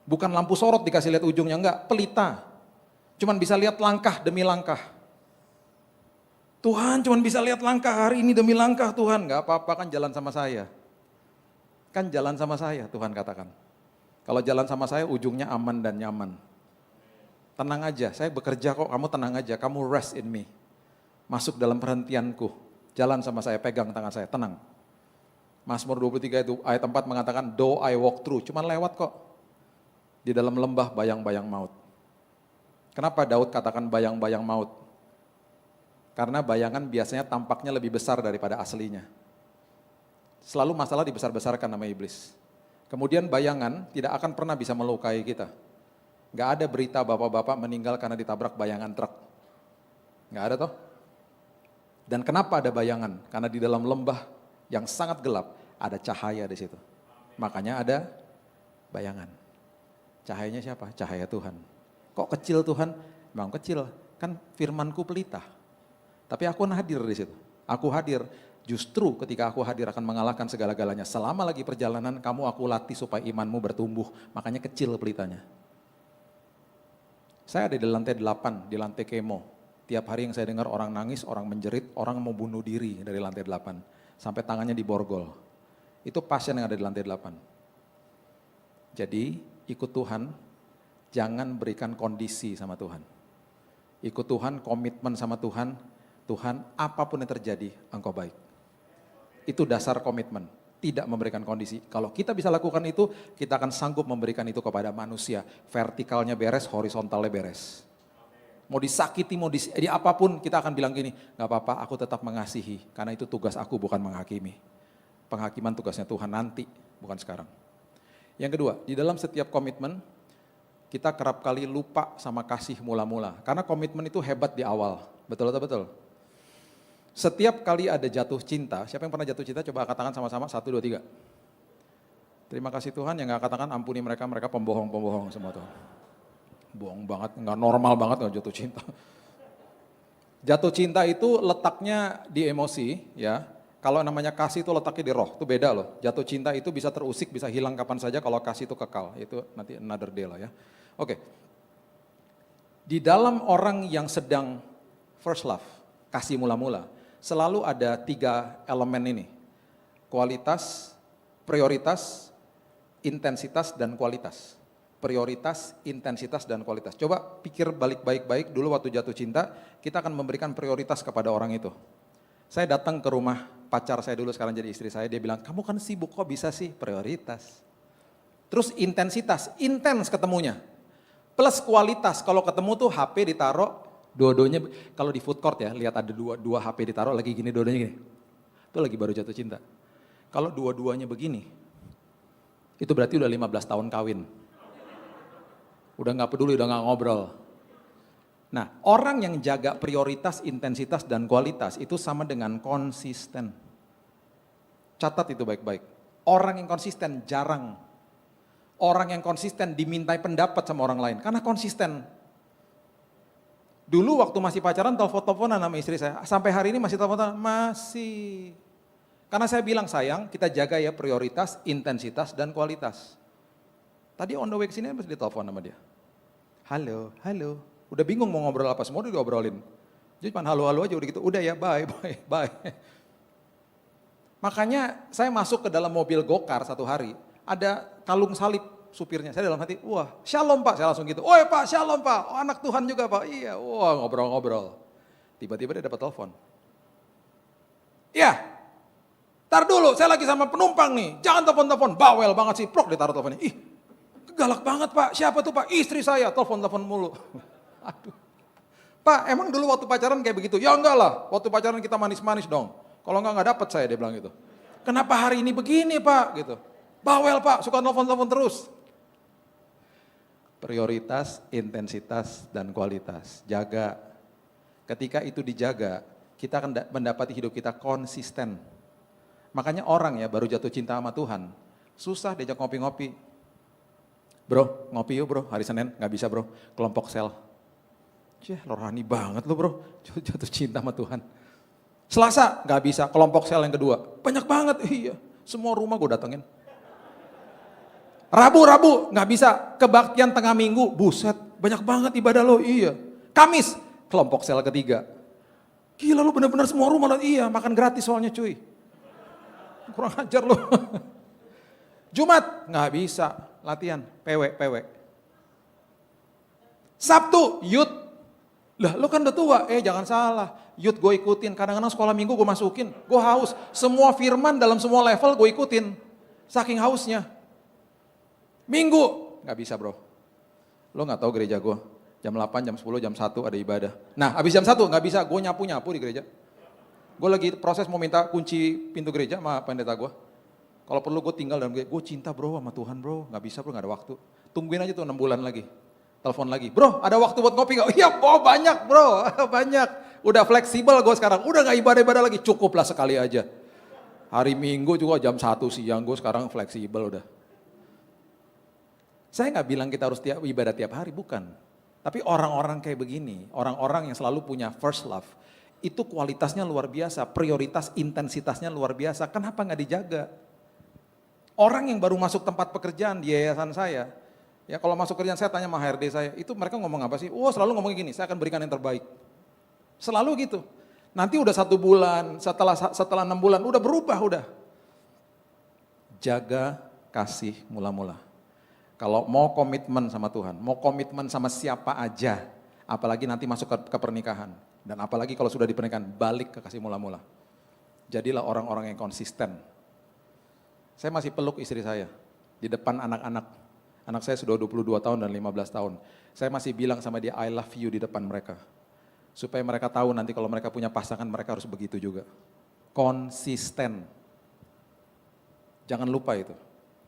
Bukan lampu sorot dikasih lihat ujungnya, enggak, pelita. Cuman bisa lihat langkah demi langkah. Tuhan cuma bisa lihat langkah hari ini demi langkah Tuhan. Gak apa-apa kan jalan sama saya. Kan jalan sama saya Tuhan katakan. Kalau jalan sama saya ujungnya aman dan nyaman. Tenang aja, saya bekerja kok, kamu tenang aja, kamu rest in me. Masuk dalam perhentianku, jalan sama saya, pegang tangan saya, tenang. Mazmur 23 itu ayat 4 mengatakan, though I walk through, cuman lewat kok. Di dalam lembah bayang-bayang maut. Kenapa Daud katakan bayang-bayang maut? Karena bayangan biasanya tampaknya lebih besar daripada aslinya. Selalu masalah dibesar-besarkan nama iblis. Kemudian bayangan tidak akan pernah bisa melukai kita. Gak ada berita bapak-bapak meninggal karena ditabrak bayangan truk. Gak ada toh? Dan kenapa ada bayangan? Karena di dalam lembah yang sangat gelap ada cahaya di situ. Makanya ada bayangan. Cahayanya siapa? Cahaya Tuhan. Kok kecil Tuhan? Memang kecil. Kan firmanku pelita. Tapi aku hadir di situ. Aku hadir. Justru ketika aku hadir akan mengalahkan segala-galanya. Selama lagi perjalanan kamu aku latih supaya imanmu bertumbuh. Makanya kecil pelitanya. Saya ada di lantai 8, di lantai kemo. Tiap hari yang saya dengar orang nangis, orang menjerit, orang mau bunuh diri dari lantai 8. Sampai tangannya diborgol. Itu pasien yang ada di lantai 8. Jadi ikut Tuhan, jangan berikan kondisi sama Tuhan. Ikut Tuhan, komitmen sama Tuhan. Tuhan apapun yang terjadi, Engkau baik. Itu dasar komitmen, tidak memberikan kondisi. Kalau kita bisa lakukan itu, kita akan sanggup memberikan itu kepada manusia. Vertikalnya beres, horizontalnya beres. Mau disakiti, mau di apapun kita akan bilang gini, gak apa-apa aku tetap mengasihi. Karena itu tugas aku bukan menghakimi. Penghakiman tugasnya Tuhan nanti, bukan sekarang. Yang kedua, di dalam setiap komitmen, kita kerap kali lupa sama kasih mula-mula. Karena komitmen itu hebat di awal, betul atau betul? Setiap kali ada jatuh cinta, siapa yang pernah jatuh cinta coba angkat tangan sama-sama, 1, 2, 3. Terima kasih Tuhan, yang gak katakan ampuni mereka, mereka pembohong-pembohong semua Tuhan. Bohong banget, gak normal banget gak jatuh cinta. Jatuh cinta itu letaknya di emosi ya, kalau namanya kasih itu letaknya di roh, itu beda loh. Jatuh cinta itu bisa terusik, bisa hilang kapan saja, kalau kasih itu kekal, itu nanti another day lah ya. Oke, di dalam orang yang sedang first love, kasih mula-mula, selalu ada 3 elemen ini. Kualitas, prioritas, intensitas, dan kualitas. Prioritas, intensitas, dan kualitas. Coba pikir balik baik-baik dulu waktu jatuh cinta, kita akan memberikan prioritas kepada orang itu. Saya datang ke rumah pacar saya dulu, sekarang jadi istri saya, dia bilang, kamu kan sibuk kok bisa sih? Prioritas. Terus intensitas, intens ketemunya. Plus kualitas, kalau ketemu tuh HP ditaruh, dua-duanya, kalau di food court ya, lihat ada dua HP ditaruh lagi gini, dua-duanya gini. Itu lagi baru jatuh cinta. Kalau dua-duanya begini, itu berarti udah 15 tahun kawin. Udah gak peduli, udah gak ngobrol. Nah, orang yang jaga prioritas, intensitas, dan kualitas itu sama dengan konsisten. Catat itu baik-baik. Orang yang konsisten jarang. Orang yang konsisten dimintai pendapat sama orang lain, karena konsisten. Dulu waktu masih pacaran telepon-teleponan sama istri saya, sampai hari ini masih telepon-teleponan, masih. Karena saya bilang sayang, kita jaga ya prioritas, intensitas, dan kualitas. Tadi on the way kesini masih ditelepon sama dia. Halo, halo. Udah bingung mau ngobrol apa, semua udah diobrolin. Jadi cuma halo-halo aja udah gitu, udah ya bye, bye, bye. Makanya saya masuk ke dalam mobil gokar satu hari, ada kalung salib supirnya, saya dalam hati, wah shalom Pak, saya langsung gitu, oh Pak shalom Pak, oh, anak Tuhan juga Pak, iya, wah ngobrol-ngobrol. Tiba-tiba dia dapat telepon. Ya, tar dulu, saya lagi sama penumpang nih, jangan telepon-telepon, bawel banget sih, prok ditaruh teleponnya. Ih, galak banget Pak, siapa tuh Pak? Istri saya, telepon-telepon mulu. Aduh. Pak, emang dulu waktu pacaran kayak begitu? Ya enggak lah, waktu pacaran kita manis-manis dong. Kalau enggak dapat saya, dia bilang gitu. Kenapa hari ini begini Pak? Gitu. Bawel Pak, suka telepon-telepon terus. Prioritas, intensitas, dan kualitas. Jaga. Ketika itu dijaga, kita akan mendapati hidup kita konsisten. Makanya orang ya baru jatuh cinta sama Tuhan, susah diajak ngopi-ngopi. Bro, ngopi yuk bro, hari Senin, gak bisa bro, kelompok sel. Lo rohani banget lo bro, jatuh cinta sama Tuhan. Selasa, gak bisa, kelompok sel yang kedua. Banyak banget, iya, semua rumah gue datengin. Rabu, gak bisa, kebaktian tengah minggu, buset, banyak banget ibadah lo, iya. Kamis, kelompok sel ketiga. Gila lu bener-bener semua rumah, iya makan gratis soalnya cuy. Kurang ajar lu. Jumat, nggak bisa latihan, PW. Sabtu, youth. Lah lu kan udah tua, jangan salah. Youth gue ikutin, kadang-kadang sekolah minggu gue masukin. Gue haus, semua firman dalam semua level gue ikutin. Saking hausnya. Minggu, nggak bisa bro. Lo nggak tahu gereja gue. Jam 8, jam 10, jam 1 ada ibadah. Nah habis jam 1 nggak bisa, gue nyapu-nyapu di gereja. Gue lagi proses mau minta kunci pintu gereja sama pendeta gue. Kalau perlu gue tinggal dalam gereja, gue cinta bro sama Tuhan bro. Nggak bisa bro, nggak ada waktu. Tungguin aja tuh 6 bulan lagi. Telepon lagi, bro ada waktu buat ngopi gak? Iya banyak bro, banyak. Udah fleksibel gue sekarang, udah gak ibadah-ibadah lagi, cukuplah sekali aja. Hari Minggu juga jam 1 siang gue sekarang fleksibel udah. Saya gak bilang kita harus ibadah tiap hari, bukan. Tapi orang-orang kayak begini, orang-orang yang selalu punya first love, itu kualitasnya luar biasa, prioritas intensitasnya luar biasa, kenapa gak dijaga? Orang yang baru masuk tempat pekerjaan di yayasan saya, ya kalau masuk kerjaan saya tanya sama HRD saya, itu mereka ngomong apa sih? Selalu ngomong gini, saya akan berikan yang terbaik. Selalu gitu. Nanti udah 1 bulan, setelah 6 bulan, udah berubah udah. Jaga kasih mula-mula. Kalau mau komitmen sama Tuhan, mau komitmen sama siapa aja, apalagi nanti masuk ke pernikahan. Dan apalagi kalau sudah di pernikahan, balik ke kasih mula-mula. Jadilah orang-orang yang konsisten. Saya masih peluk istri saya, di depan anak-anak. Anak saya sudah 22 tahun dan 15 tahun. Saya masih bilang sama dia, I love you di depan mereka. Supaya mereka tahu nanti kalau mereka punya pasangan, mereka harus begitu juga. Konsisten. Jangan lupa itu.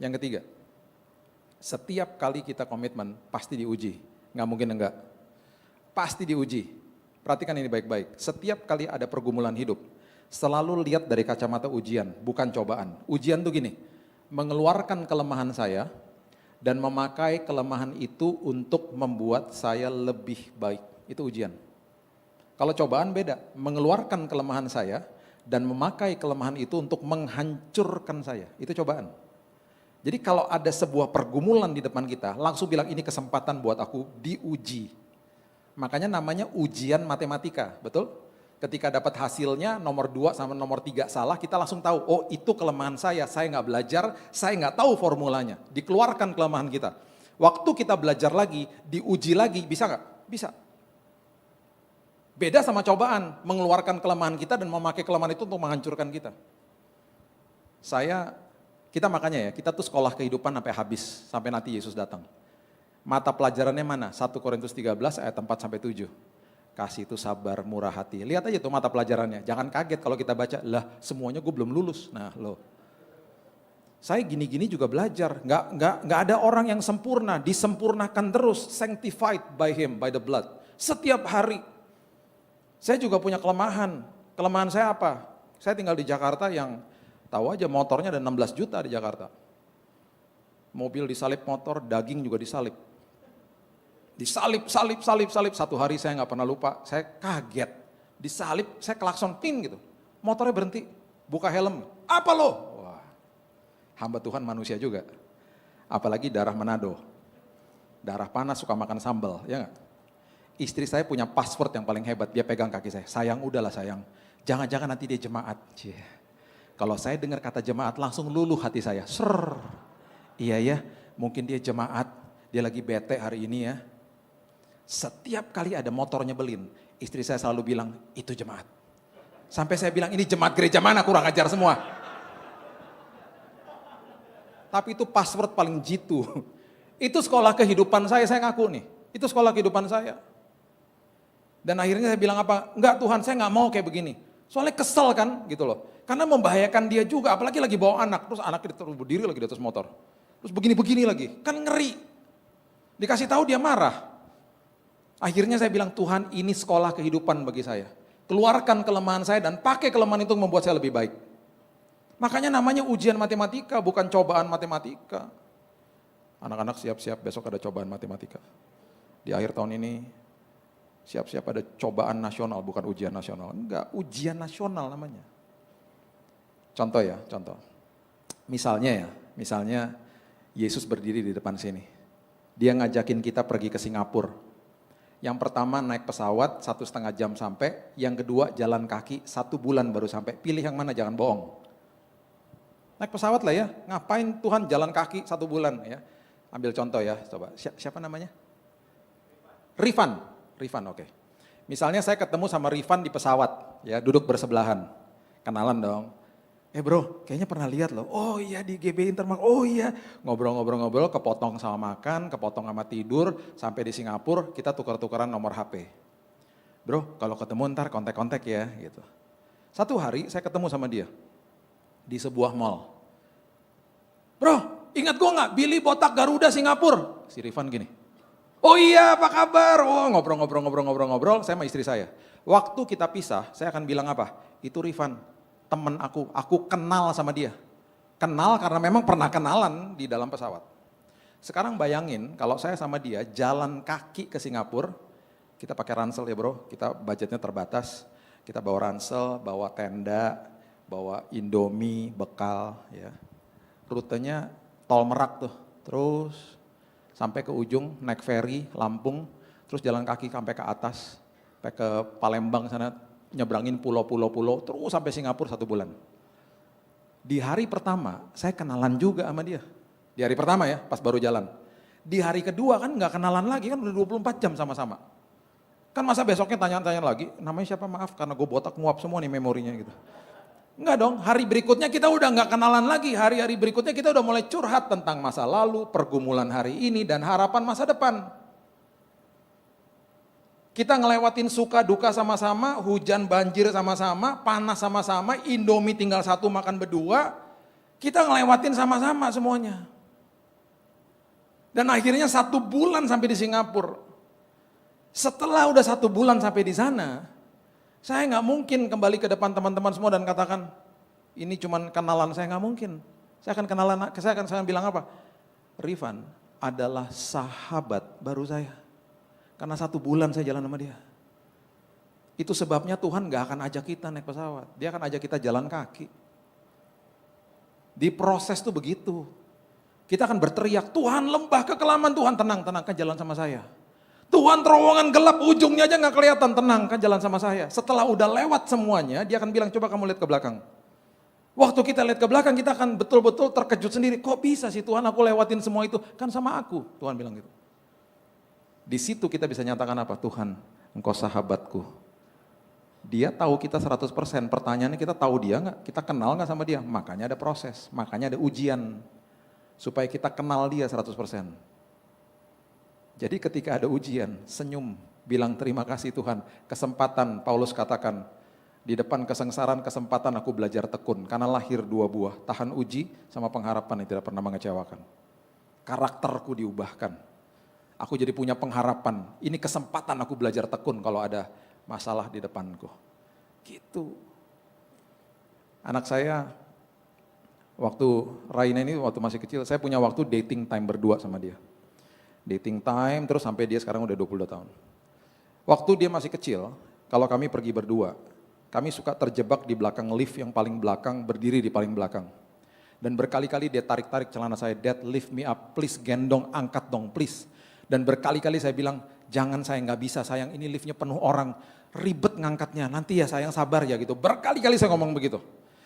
Yang ketiga, setiap kali kita komitmen, pasti diuji. Nggak mungkin enggak. Pasti diuji. Perhatikan ini baik-baik. Setiap kali ada pergumulan hidup, selalu lihat dari kacamata ujian, bukan cobaan. Ujian tuh gini, mengeluarkan kelemahan saya, dan memakai kelemahan itu untuk membuat saya lebih baik. Itu ujian. Kalau cobaan beda, mengeluarkan kelemahan saya dan memakai kelemahan itu untuk menghancurkan saya. Itu cobaan. Jadi kalau ada sebuah pergumulan di depan kita, langsung bilang ini kesempatan buat aku diuji. Makanya namanya ujian matematika, betul? Ketika dapat hasilnya nomor 2 sama nomor 3 salah, kita langsung tahu, oh itu kelemahan saya nggak belajar, saya nggak tahu formulanya. Dikeluarkan kelemahan kita. Waktu kita belajar lagi, diuji lagi, bisa nggak? Bisa. Beda sama cobaan, mengeluarkan kelemahan kita dan memakai kelemahan itu untuk menghancurkan kita. Kita makanya ya, kita tuh sekolah kehidupan sampai habis, sampai nanti Yesus datang. Mata pelajarannya mana? 1 Korintus 13 ayat 4-7. Kasih itu sabar, murah hati. Lihat aja tuh mata pelajarannya. Jangan kaget kalau kita baca, lah semuanya gue belum lulus. Nah loh, saya gini-gini juga belajar. Nggak ada orang yang sempurna, disempurnakan terus, sanctified by Him, by the blood. Setiap hari. Saya juga punya kelemahan. Kelemahan saya apa? Saya tinggal di Jakarta yang tahu aja motornya ada 16 juta di Jakarta. Mobil disalip motor, daging juga disalip. Disalip, satu hari saya nggak pernah lupa, saya kaget. Disalip, saya klakson pin gitu. Motornya berhenti, buka helm. Apa lo? Wah, hamba Tuhan manusia juga. Apalagi darah Manado. Darah panas suka makan sambal, ya nggak? Istri saya punya password yang paling hebat, dia pegang kaki saya. Sayang, udahlah sayang. Jangan-jangan nanti dia jemaat. Kalau saya dengar kata jemaat, langsung luluh hati saya. Iya ya, mungkin dia jemaat, dia lagi bete hari ini ya. Setiap kali ada motor nyebelin, istri saya selalu bilang, itu jemaat. Sampai saya bilang, ini jemaat gereja mana, kurang ajar semua. Tapi itu password paling jitu. Itu sekolah kehidupan saya ngaku nih. Itu sekolah kehidupan saya. Dan akhirnya saya bilang apa? Enggak Tuhan, saya nggak mau kayak begini. Soalnya kesel kan gitu loh. Karena membahayakan dia juga, apalagi lagi bawa anak. Terus anaknya berdiri lagi di atas motor. Terus begini-begini lagi, kan ngeri. Dikasih tahu dia marah. Akhirnya saya bilang, Tuhan ini sekolah kehidupan bagi saya. Keluarkan kelemahan saya dan pakai kelemahan itu membuat saya lebih baik. Makanya namanya ujian matematika, bukan cobaan matematika. Anak-anak siap-siap, besok ada cobaan matematika. Di akhir tahun ini, siap-siap ada cobaan nasional, bukan ujian nasional. Enggak, ujian nasional namanya. Contoh ya, contoh. Misalnya Yesus berdiri di depan sini. Dia ngajakin kita pergi ke Singapura. Yang pertama naik pesawat 1,5 jam sampai, yang kedua jalan kaki 1 bulan baru sampai. Pilih yang mana, jangan bohong. Naik pesawat lah ya, ngapain Tuhan jalan kaki 1 bulan ya. Ambil contoh ya, coba. Siapa namanya? Rifan, oke. Misalnya saya ketemu sama Rifan di pesawat, ya duduk bersebelahan. Kenalan dong. Bro, kayaknya pernah lihat loh. Oh iya di GB Intermark. Oh iya. Ngobrol-ngobrol, kepotong sama makan, kepotong sama tidur, sampai di Singapura kita tukar-tukaran nomor HP. Bro, kalau ketemu ntar kontak-kontak ya gitu. Satu hari saya ketemu sama dia di sebuah mall. Bro, ingat gua nggak? Billy botak Garuda Singapura. Si Rifan gini. Oh iya, apa kabar? Oh, ngobrol, saya sama istri saya. Waktu kita pisah, saya akan bilang apa? Itu Rifan, temen aku kenal sama dia. Kenal karena memang pernah kenalan di dalam pesawat. Sekarang bayangin kalau saya sama dia jalan kaki ke Singapura, kita pakai ransel ya bro, kita budgetnya terbatas. Kita bawa ransel, bawa tenda, bawa Indomie, bekal ya. Rutenya tol Merak tuh, terus sampai ke ujung, naik ferry, Lampung, terus jalan kaki sampai ke atas, sampai ke Palembang sana, nyebrangin pulau-pulau, terus sampai Singapura 1 bulan. Di hari pertama, saya kenalan juga sama dia. Di hari pertama ya, pas baru jalan. Di hari kedua kan nggak kenalan lagi, kan udah 24 jam sama-sama. Kan masa besoknya tanya-tanya lagi, namanya siapa maaf, karena gue botak nguap semua nih memorinya gitu. Enggak dong, hari berikutnya kita udah nggak kenalan lagi, hari-hari berikutnya kita udah mulai curhat tentang masa lalu, pergumulan hari ini, dan harapan masa depan. Kita ngelewatin suka duka sama-sama, hujan banjir sama-sama, panas sama-sama, Indomie tinggal 1 makan berdua, kita ngelewatin sama-sama semuanya. Dan akhirnya 1 bulan sampai di Singapura. Setelah udah 1 bulan sampai di sana, saya nggak mungkin kembali ke depan teman-teman semua dan katakan, ini cuman kenalan, saya nggak mungkin. Saya akan bilang apa? Rifan adalah sahabat baru saya. Karena 1 bulan saya jalan sama dia. Itu sebabnya Tuhan nggak akan ajak kita naik pesawat. Dia akan ajak kita jalan kaki. Di proses tuh begitu. Kita akan berteriak, Tuhan lembah kekelaman, Tuhan tenang kan jalan sama saya. Tuhan terowongan gelap, ujungnya aja nggak kelihatan, tenang kan jalan sama saya. Setelah udah lewat semuanya, dia akan bilang coba kamu lihat ke belakang. Waktu kita lihat ke belakang kita akan betul-betul terkejut sendiri. Kok bisa sih Tuhan aku lewatin semua itu? Kan sama aku, Tuhan bilang gitu. Di situ kita bisa nyatakan apa? Tuhan, engkau sahabatku. Dia tahu kita 100%, pertanyaannya kita tahu dia nggak? Kita kenal nggak sama dia? Makanya ada proses, makanya ada ujian. Supaya kita kenal dia 100%. Jadi ketika ada ujian, senyum, bilang terima kasih Tuhan. Kesempatan, Paulus katakan, di depan kesengsaraan kesempatan aku belajar tekun. Karena lahir 2 buah, tahan uji sama pengharapan yang tidak pernah mengecewakan. Karakterku diubahkan. Aku jadi punya pengharapan, ini kesempatan aku belajar tekun kalau ada masalah di depanku. Gitu. Anak saya, waktu Raina ini waktu masih kecil, saya punya waktu dating time berdua sama dia. Dating time terus sampai dia sekarang udah 22 tahun. Waktu dia masih kecil, kalau kami pergi berdua, kami suka terjebak di belakang lift yang paling belakang, berdiri di paling belakang. Dan berkali-kali dia tarik-tarik celana saya, Dad lift me up, please gendong, angkat dong please. Dan berkali-kali saya bilang, jangan sayang nggak bisa sayang, ini liftnya penuh orang, ribet ngangkatnya, nanti ya sayang sabar ya gitu. Berkali-kali saya ngomong begitu.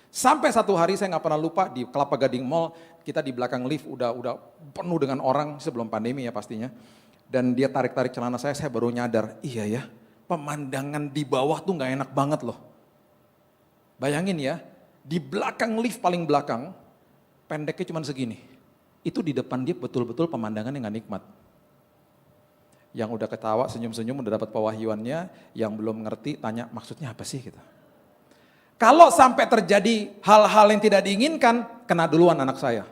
Sampai 1 hari saya nggak pernah lupa di Kelapa Gading Mall, kita di belakang lift udah penuh dengan orang sebelum pandemi ya pastinya. Dan dia tarik-tarik celana saya baru nyadar, iya ya pemandangan di bawah tuh nggak enak banget loh. Bayangin ya, di belakang lift paling belakang, pendeknya cuma segini. Itu di depan dia betul-betul pemandangan yang gak nikmat. Yang udah ketawa, senyum-senyum, udah dapat pewahyuannya, yang belum ngerti tanya maksudnya apa sih gitu. Kalau sampai terjadi hal-hal yang tidak diinginkan, kena duluan anak saya.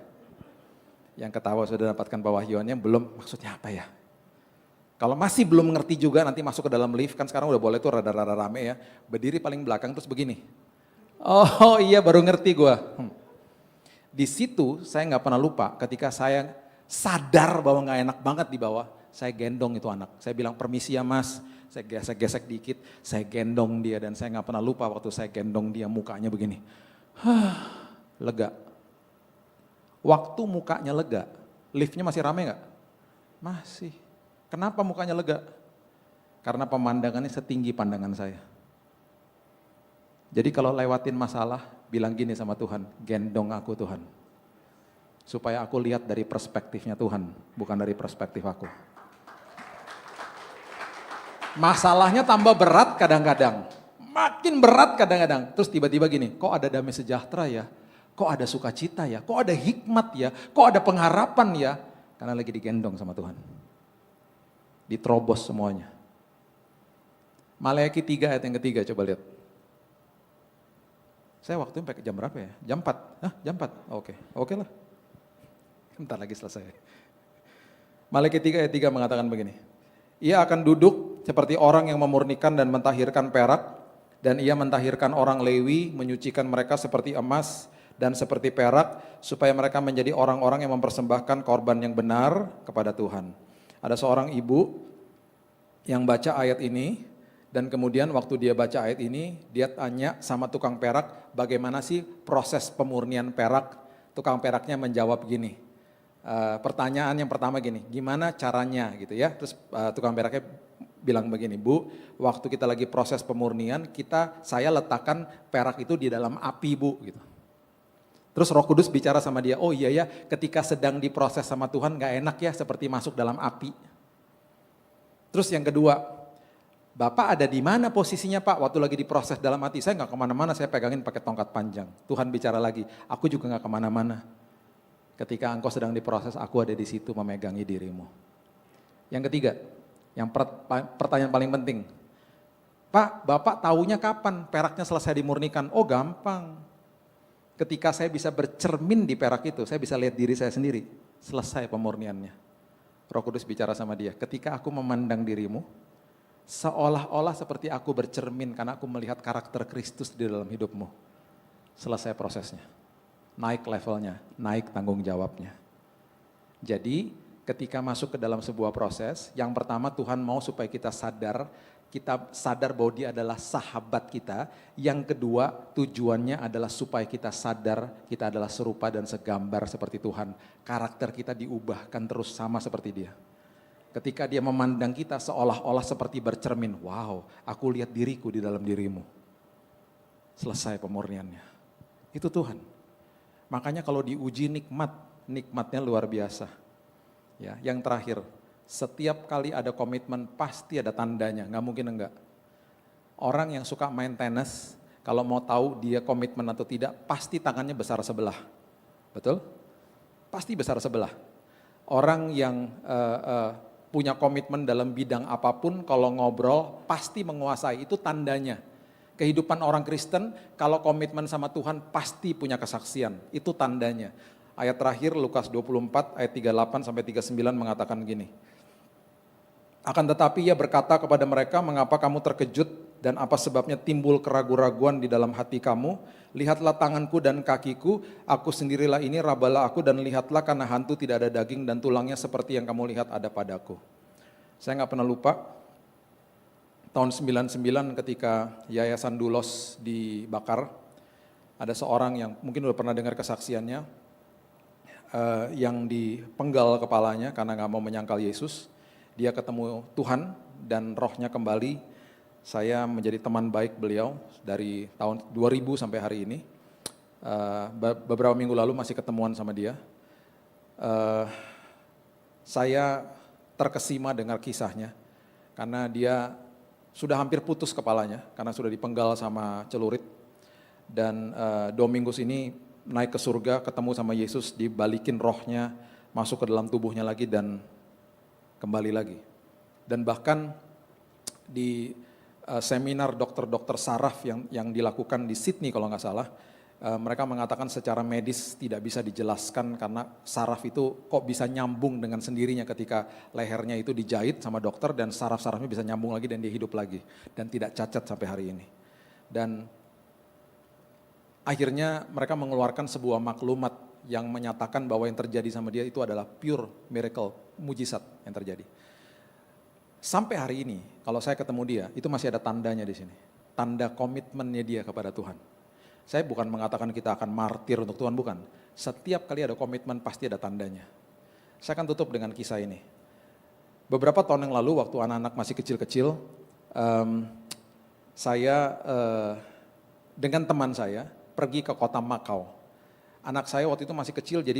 Yang ketawa sudah dapatkan pewahyuannya, belum maksudnya apa ya. Kalau masih belum ngerti juga nanti masuk ke dalam lift, kan sekarang udah boleh tuh rada-rada rame ya. Berdiri paling belakang terus begini. Oh iya baru ngerti gue. Di situ saya nggak pernah lupa ketika saya sadar bahwa nggak enak banget di bawah, saya gendong itu anak. Saya bilang permisi ya mas, saya gesek-gesek dikit, saya gendong dia dan saya nggak pernah lupa waktu saya gendong dia mukanya begini. Lega. Waktu mukanya lega, liftnya masih rame nggak? Masih. Kenapa mukanya lega? Karena pemandangannya setinggi pandangan saya. Jadi kalau lewatin masalah, bilang gini sama Tuhan, gendong aku Tuhan. Supaya aku lihat dari perspektifnya Tuhan, bukan dari perspektif aku. Masalahnya tambah berat kadang-kadang. Makin berat kadang-kadang. Terus tiba-tiba gini, kok ada damai sejahtera ya? Kok ada sukacita ya? Kok ada hikmat ya? Kok ada pengharapan ya? Karena lagi digendong sama Tuhan. Diterobos semuanya. Maleakhi 3 ayat yang ketiga, coba lihat. Saya waktunya sampai jam berapa ya? Jam 4? Hah, jam 4? Oke lah. Bentar lagi selesai. Maleakhi 3 ayat 3 mengatakan begini. Ia akan duduk seperti orang yang memurnikan dan mentahirkan perak, dan ia mentahirkan orang Lewi, menyucikan mereka seperti emas dan seperti perak, supaya mereka menjadi orang-orang yang mempersembahkan korban yang benar kepada Tuhan. Ada seorang ibu yang baca ayat ini, dan kemudian waktu dia baca ayat ini, dia tanya sama tukang perak, bagaimana sih proses pemurnian perak? Tukang peraknya menjawab gini, pertanyaan yang pertama gini, gimana caranya gitu ya? Terus tukang peraknya bilang begini, Bu, waktu kita lagi proses pemurnian, saya letakkan perak itu di dalam api, Bu, gitu. Terus Roh Kudus bicara sama dia, oh iya ya, ketika sedang diproses sama Tuhan gak enak ya, seperti masuk dalam api. Terus yang kedua, Bapak ada di mana posisinya Pak waktu lagi diproses dalam hati? Saya gak kemana-mana, saya pegangin pakai tongkat panjang. Tuhan bicara lagi, aku juga gak kemana-mana. Ketika engkau sedang diproses, aku ada di situ memegangi dirimu. Yang ketiga, yang pertanyaan paling penting. Pak, Bapak taunya kapan peraknya selesai dimurnikan? Oh gampang. Ketika saya bisa bercermin di perak itu, saya bisa lihat diri saya sendiri. Selesai pemurniannya. Roh Kudus bicara sama dia, ketika aku memandang dirimu, seolah-olah seperti aku bercermin karena aku melihat karakter Kristus di dalam hidupmu. Selesai prosesnya. Naik levelnya, naik tanggung jawabnya. Jadi ketika masuk ke dalam sebuah proses, yang pertama Tuhan mau supaya kita sadar bahwa dia adalah sahabat kita. Yang kedua tujuannya adalah supaya kita sadar kita adalah serupa dan segambar seperti Tuhan. Karakter kita diubahkan terus sama seperti dia. Ketika dia memandang kita seolah-olah seperti bercermin, wow, aku lihat diriku di dalam dirimu. Selesai pemurniannya. Itu Tuhan. Makanya kalau diuji nikmatnya luar biasa. Ya, yang terakhir, setiap kali ada komitmen pasti ada tandanya, nggak mungkin enggak. Orang yang suka main tenis, kalau mau tahu dia komitmen atau tidak, pasti tangannya besar sebelah. Betul? Pasti besar sebelah. Orang yang punya komitmen dalam bidang apapun, kalau ngobrol pasti menguasai, itu tandanya. Kehidupan orang Kristen, kalau komitmen sama Tuhan pasti punya kesaksian, itu tandanya. Ayat terakhir Lukas 24 ayat 38 sampai 39 mengatakan gini. Akan tetapi ia berkata kepada mereka, mengapa kamu terkejut dan apa sebabnya timbul keraguan-raguan di dalam hati kamu? Lihatlah tanganku dan kakiku, aku sendirilah ini, rabalah aku dan lihatlah karena hantu tidak ada daging dan tulangnya seperti yang kamu lihat ada padaku. Saya nggak pernah lupa. Tahun 99 ketika Yayasan Dulos dibakar, ada seorang yang mungkin udah pernah dengar kesaksiannya, yang dipenggal kepalanya karena gak mau menyangkal Yesus. Dia ketemu Tuhan dan rohnya kembali. Saya menjadi teman baik beliau dari tahun 2000 sampai hari ini. Beberapa minggu lalu masih ketemuan sama dia. Saya terkesima dengar kisahnya karena dia sudah hampir putus kepalanya karena sudah dipenggal sama celurit. Dan 2 minggu ini naik ke surga, ketemu sama Yesus, dibalikin rohnya, masuk ke dalam tubuhnya lagi dan kembali lagi. Dan bahkan di seminar dokter-dokter saraf yang dilakukan di Sydney kalau nggak salah, mereka mengatakan secara medis tidak bisa dijelaskan karena saraf itu kok bisa nyambung dengan sendirinya ketika lehernya itu dijahit sama dokter dan saraf-sarafnya bisa nyambung lagi dan dia hidup lagi dan tidak cacat sampai hari ini. Dan akhirnya mereka mengeluarkan sebuah maklumat yang menyatakan bahwa yang terjadi sama dia itu adalah pure miracle, mujizat yang terjadi. Sampai hari ini kalau saya ketemu dia itu masih ada tandanya di sini. Tanda komitmennya dia kepada Tuhan. Saya bukan mengatakan kita akan martir untuk Tuhan, bukan. Setiap kali ada komitmen pasti ada tandanya. Saya akan tutup dengan kisah ini. Beberapa tahun yang lalu waktu anak-anak masih kecil-kecil, saya dengan teman saya pergi ke kota Makau. Anak saya waktu itu masih kecil, jadi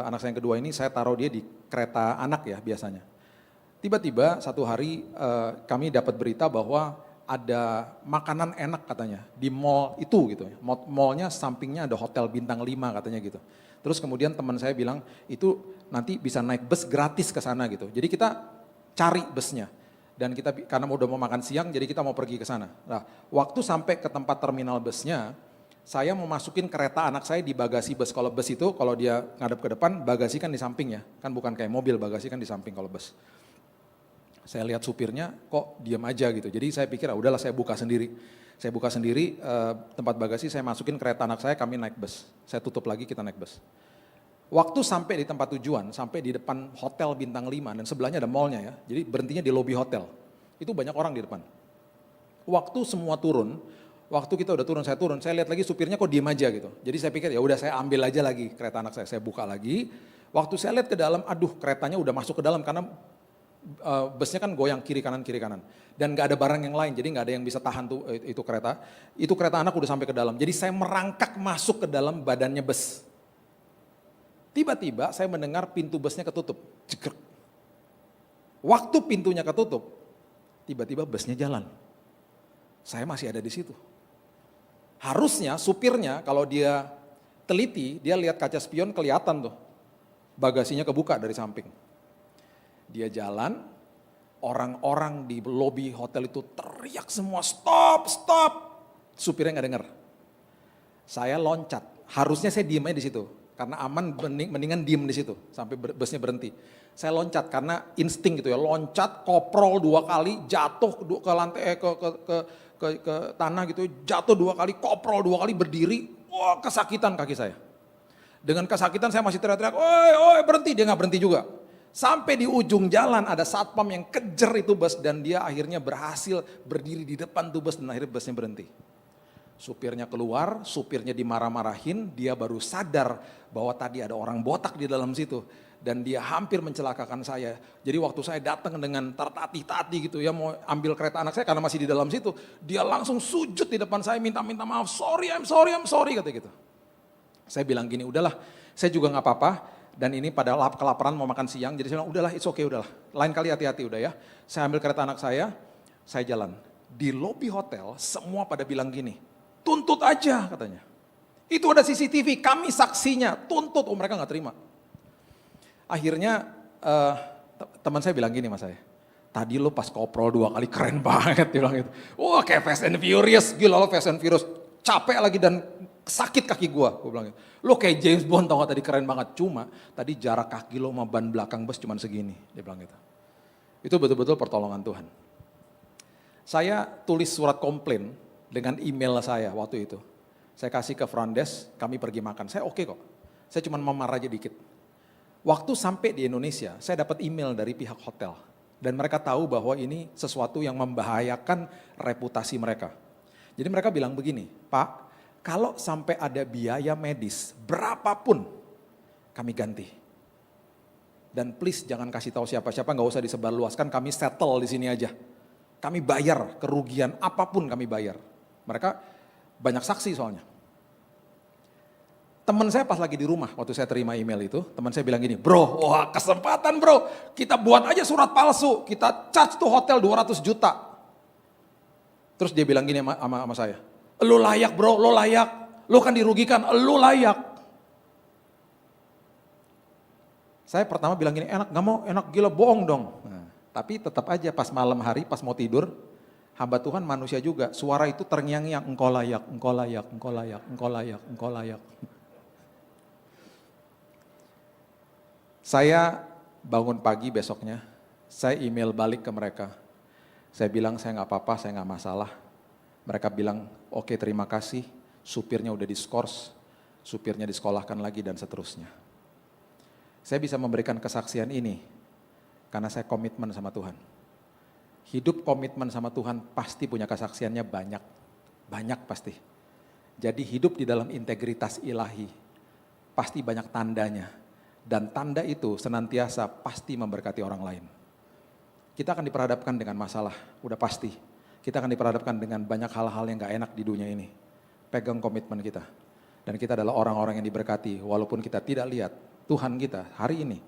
anak saya yang kedua ini saya taruh dia di kereta anak ya biasanya. Tiba-tiba satu hari kami dapat berita bahwa ada makanan enak katanya di mall itu gitu ya. Mallnya sampingnya ada hotel bintang 5 katanya gitu. Terus kemudian teman saya bilang itu nanti bisa naik bus gratis ke sana gitu. Jadi kita cari busnya. Dan kita karena udah mau makan siang jadi kita mau pergi ke sana. Nah, waktu sampai ke tempat terminal busnya, saya mau masukin kereta anak saya di bagasi bus. Kalau bus itu kalau dia ngadep ke depan, bagasi kan di sampingnya. Kan bukan kayak mobil, bagasi kan di samping kalau bus. Saya lihat supirnya kok diam aja gitu. Jadi saya pikir udahlah saya buka sendiri. Saya buka sendiri tempat bagasi, saya masukin kereta anak saya, kami naik bus. Saya tutup lagi, kita naik bus. Waktu sampai di tempat tujuan, sampai di depan hotel bintang 5 dan sebelahnya ada mallnya ya. Jadi berhentinya di lobi hotel. Itu banyak orang di depan. Waktu semua turun, waktu kita udah turun, saya lihat lagi supirnya kok diem aja gitu. Jadi saya pikir ya udah saya ambil aja lagi kereta anak saya buka lagi. Waktu saya lihat ke dalam, aduh keretanya udah masuk ke dalam karena busnya kan goyang kiri kanan dan nggak ada barang yang lain, jadi nggak ada yang bisa tahan tuh itu kereta. Itu kereta anak udah sampai ke dalam. Jadi saya merangkak masuk ke dalam badannya bus. Tiba-tiba saya mendengar pintu busnya ketutup. Jegrek. Waktu pintunya ketutup, tiba-tiba busnya jalan. Saya masih ada di situ. Harusnya supirnya kalau dia teliti, dia lihat kaca spion kelihatan tuh. Bagasinya kebuka dari samping. Dia jalan, orang-orang di lobi hotel itu teriak semua, stop, stop. Supirnya nggak dengar. Saya loncat, harusnya saya diem aja di situ. Karena aman, mendingan diem di situ sampai busnya berhenti. Saya loncat karena insting gitu ya, loncat, koprol 2 kali, jatuh ke lantai, ke tanah gitu, jatuh 2 kali, koprol 2 kali, berdiri, wah kesakitan kaki saya. Dengan kesakitan saya masih teriak-teriak, oi berhenti, dia nggak berhenti juga. Sampai di ujung jalan ada satpam yang kejar itu bus dan dia akhirnya berhasil berdiri di depan tuh bus dan akhirnya busnya berhenti. Supirnya keluar, supirnya dimarah-marahin, dia baru sadar bahwa tadi ada orang botak di dalam situ. Dan dia hampir mencelakakan saya. Jadi waktu saya datang dengan tertatih-tatih gitu ya, mau ambil kereta anak saya karena masih di dalam situ. Dia langsung sujud di depan saya, minta maaf, sorry, I'm sorry, kata gitu. Saya bilang gini, udahlah, saya juga gak apa-apa. Dan ini pada kelaparan mau makan siang, jadi saya bilang udahlah, it's okay, udahlah. Lain kali hati-hati udah ya. Saya ambil kereta anak saya jalan. Di lobi hotel semua pada bilang gini, tuntut aja katanya. Itu ada CCTV, kami saksinya, tuntut. Oh mereka gak terima. Akhirnya teman saya bilang gini mas saya, tadi lo pas koprol 2 kali keren banget, dia bilang gitu. Wah kayak Fast and Furious, gila lo Fast and Furious, capek lagi dan sakit kaki gue bilang gitu. Lo kayak James Bond tau gak tadi keren banget, cuma tadi jarak kaki lo sama ban belakang bus cuma segini, dia bilang gitu. Itu betul-betul pertolongan Tuhan. Saya tulis surat komplain dengan email saya waktu itu. Saya kasih ke front desk, kami pergi makan, saya oke kok. Saya cuma marah aja dikit. Waktu sampai di Indonesia, saya dapat email dari pihak hotel. Dan mereka tahu bahwa ini sesuatu yang membahayakan reputasi mereka. Jadi mereka bilang begini, Pak, kalau sampai ada biaya medis, berapapun kami ganti. Dan please jangan kasih tahu siapa-siapa, nggak usah disebarluaskan, kami settle di sini aja. Kami bayar kerugian apapun kami bayar. Mereka banyak saksi soalnya. Teman saya pas lagi di rumah, waktu saya terima email itu, teman saya bilang gini, bro, wah kesempatan bro, kita buat aja surat palsu, kita charge tuh hotel 200 juta. Terus dia bilang gini sama saya, lo layak bro, lo layak, lo kan dirugikan, lo layak. Saya pertama bilang gini, enak, gak mau, enak gila, bohong dong. Nah, tapi tetap aja pas malam hari, pas mau tidur, hamba Tuhan manusia juga, suara itu terngiang-ngiang, engkau layak, engkau layak, engkau layak, engkau layak, engkau layak. Saya bangun pagi besoknya, saya email balik ke mereka. Saya bilang saya gak apa-apa, saya gak masalah. Mereka bilang, oke terima kasih, supirnya udah diskors, supirnya disekolahkan lagi dan seterusnya. Saya bisa memberikan kesaksian ini karena saya komitmen sama Tuhan. Hidup komitmen sama Tuhan pasti punya kesaksiannya banyak, banyak pasti. Jadi hidup di dalam integritas ilahi pasti banyak tandanya. Dan tanda itu senantiasa pasti memberkati orang lain. kita akan diperhadapkan dengan masalah, udah pasti. Kita akan diperhadapkan dengan banyak hal-hal yang gak enak di dunia ini. Pegang komitmen kita. Dan kita adalah orang-orang yang diberkati, walaupun kita tidak lihat Tuhan kita hari ini,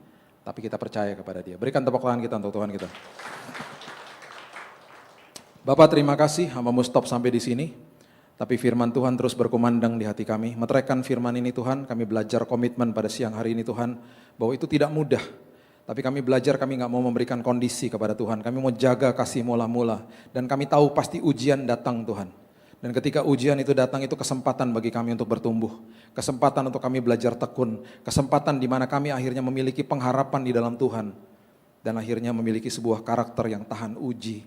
tapi kita percaya kepada Dia. Berikan tepuk tangan kita untuk Tuhan kita. Bapak terima kasih, hamba-Mu stop sampai di sini. Tapi firman Tuhan terus berkumandang di hati kami. Meteraikan firman ini Tuhan, kami belajar komitmen pada siang hari ini Tuhan, bahwa itu tidak mudah. Tapi kami belajar, kami gak mau memberikan kondisi kepada Tuhan. Kami mau jaga kasih mula-mula. Dan kami tahu pasti ujian datang Tuhan. Dan ketika ujian itu datang, itu kesempatan bagi kami untuk bertumbuh. Kesempatan untuk kami belajar tekun. Kesempatan di mana kami akhirnya memiliki pengharapan di dalam Tuhan. Dan akhirnya memiliki sebuah karakter yang tahan uji.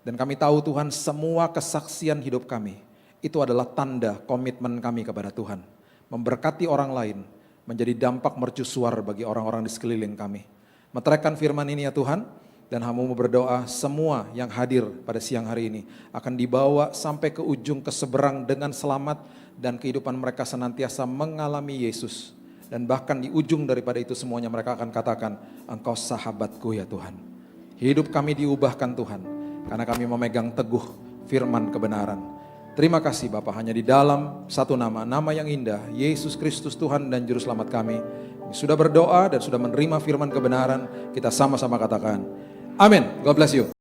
Dan kami tahu Tuhan, semua kesaksian hidup kami, itu adalah tanda komitmen kami kepada Tuhan. Memberkati orang lain, menjadi dampak mercusuar bagi orang-orang di sekeliling kami. Meteraikan firman ini ya Tuhan, dan hamba-Mu berdoa semua yang hadir pada siang hari ini akan dibawa sampai ke ujung, ke seberang dengan selamat, dan kehidupan mereka senantiasa mengalami Yesus. Dan bahkan di ujung daripada itu semuanya mereka akan katakan, Engkau sahabatku ya Tuhan. Hidup kami diubahkan Tuhan, karena kami memegang teguh firman kebenaran. Terima kasih Bapa, hanya di dalam satu nama, nama yang indah, Yesus Kristus Tuhan dan Juru Selamat kami. Sudah berdoa dan sudah menerima firman kebenaran, kita sama-sama katakan, amin. God bless you.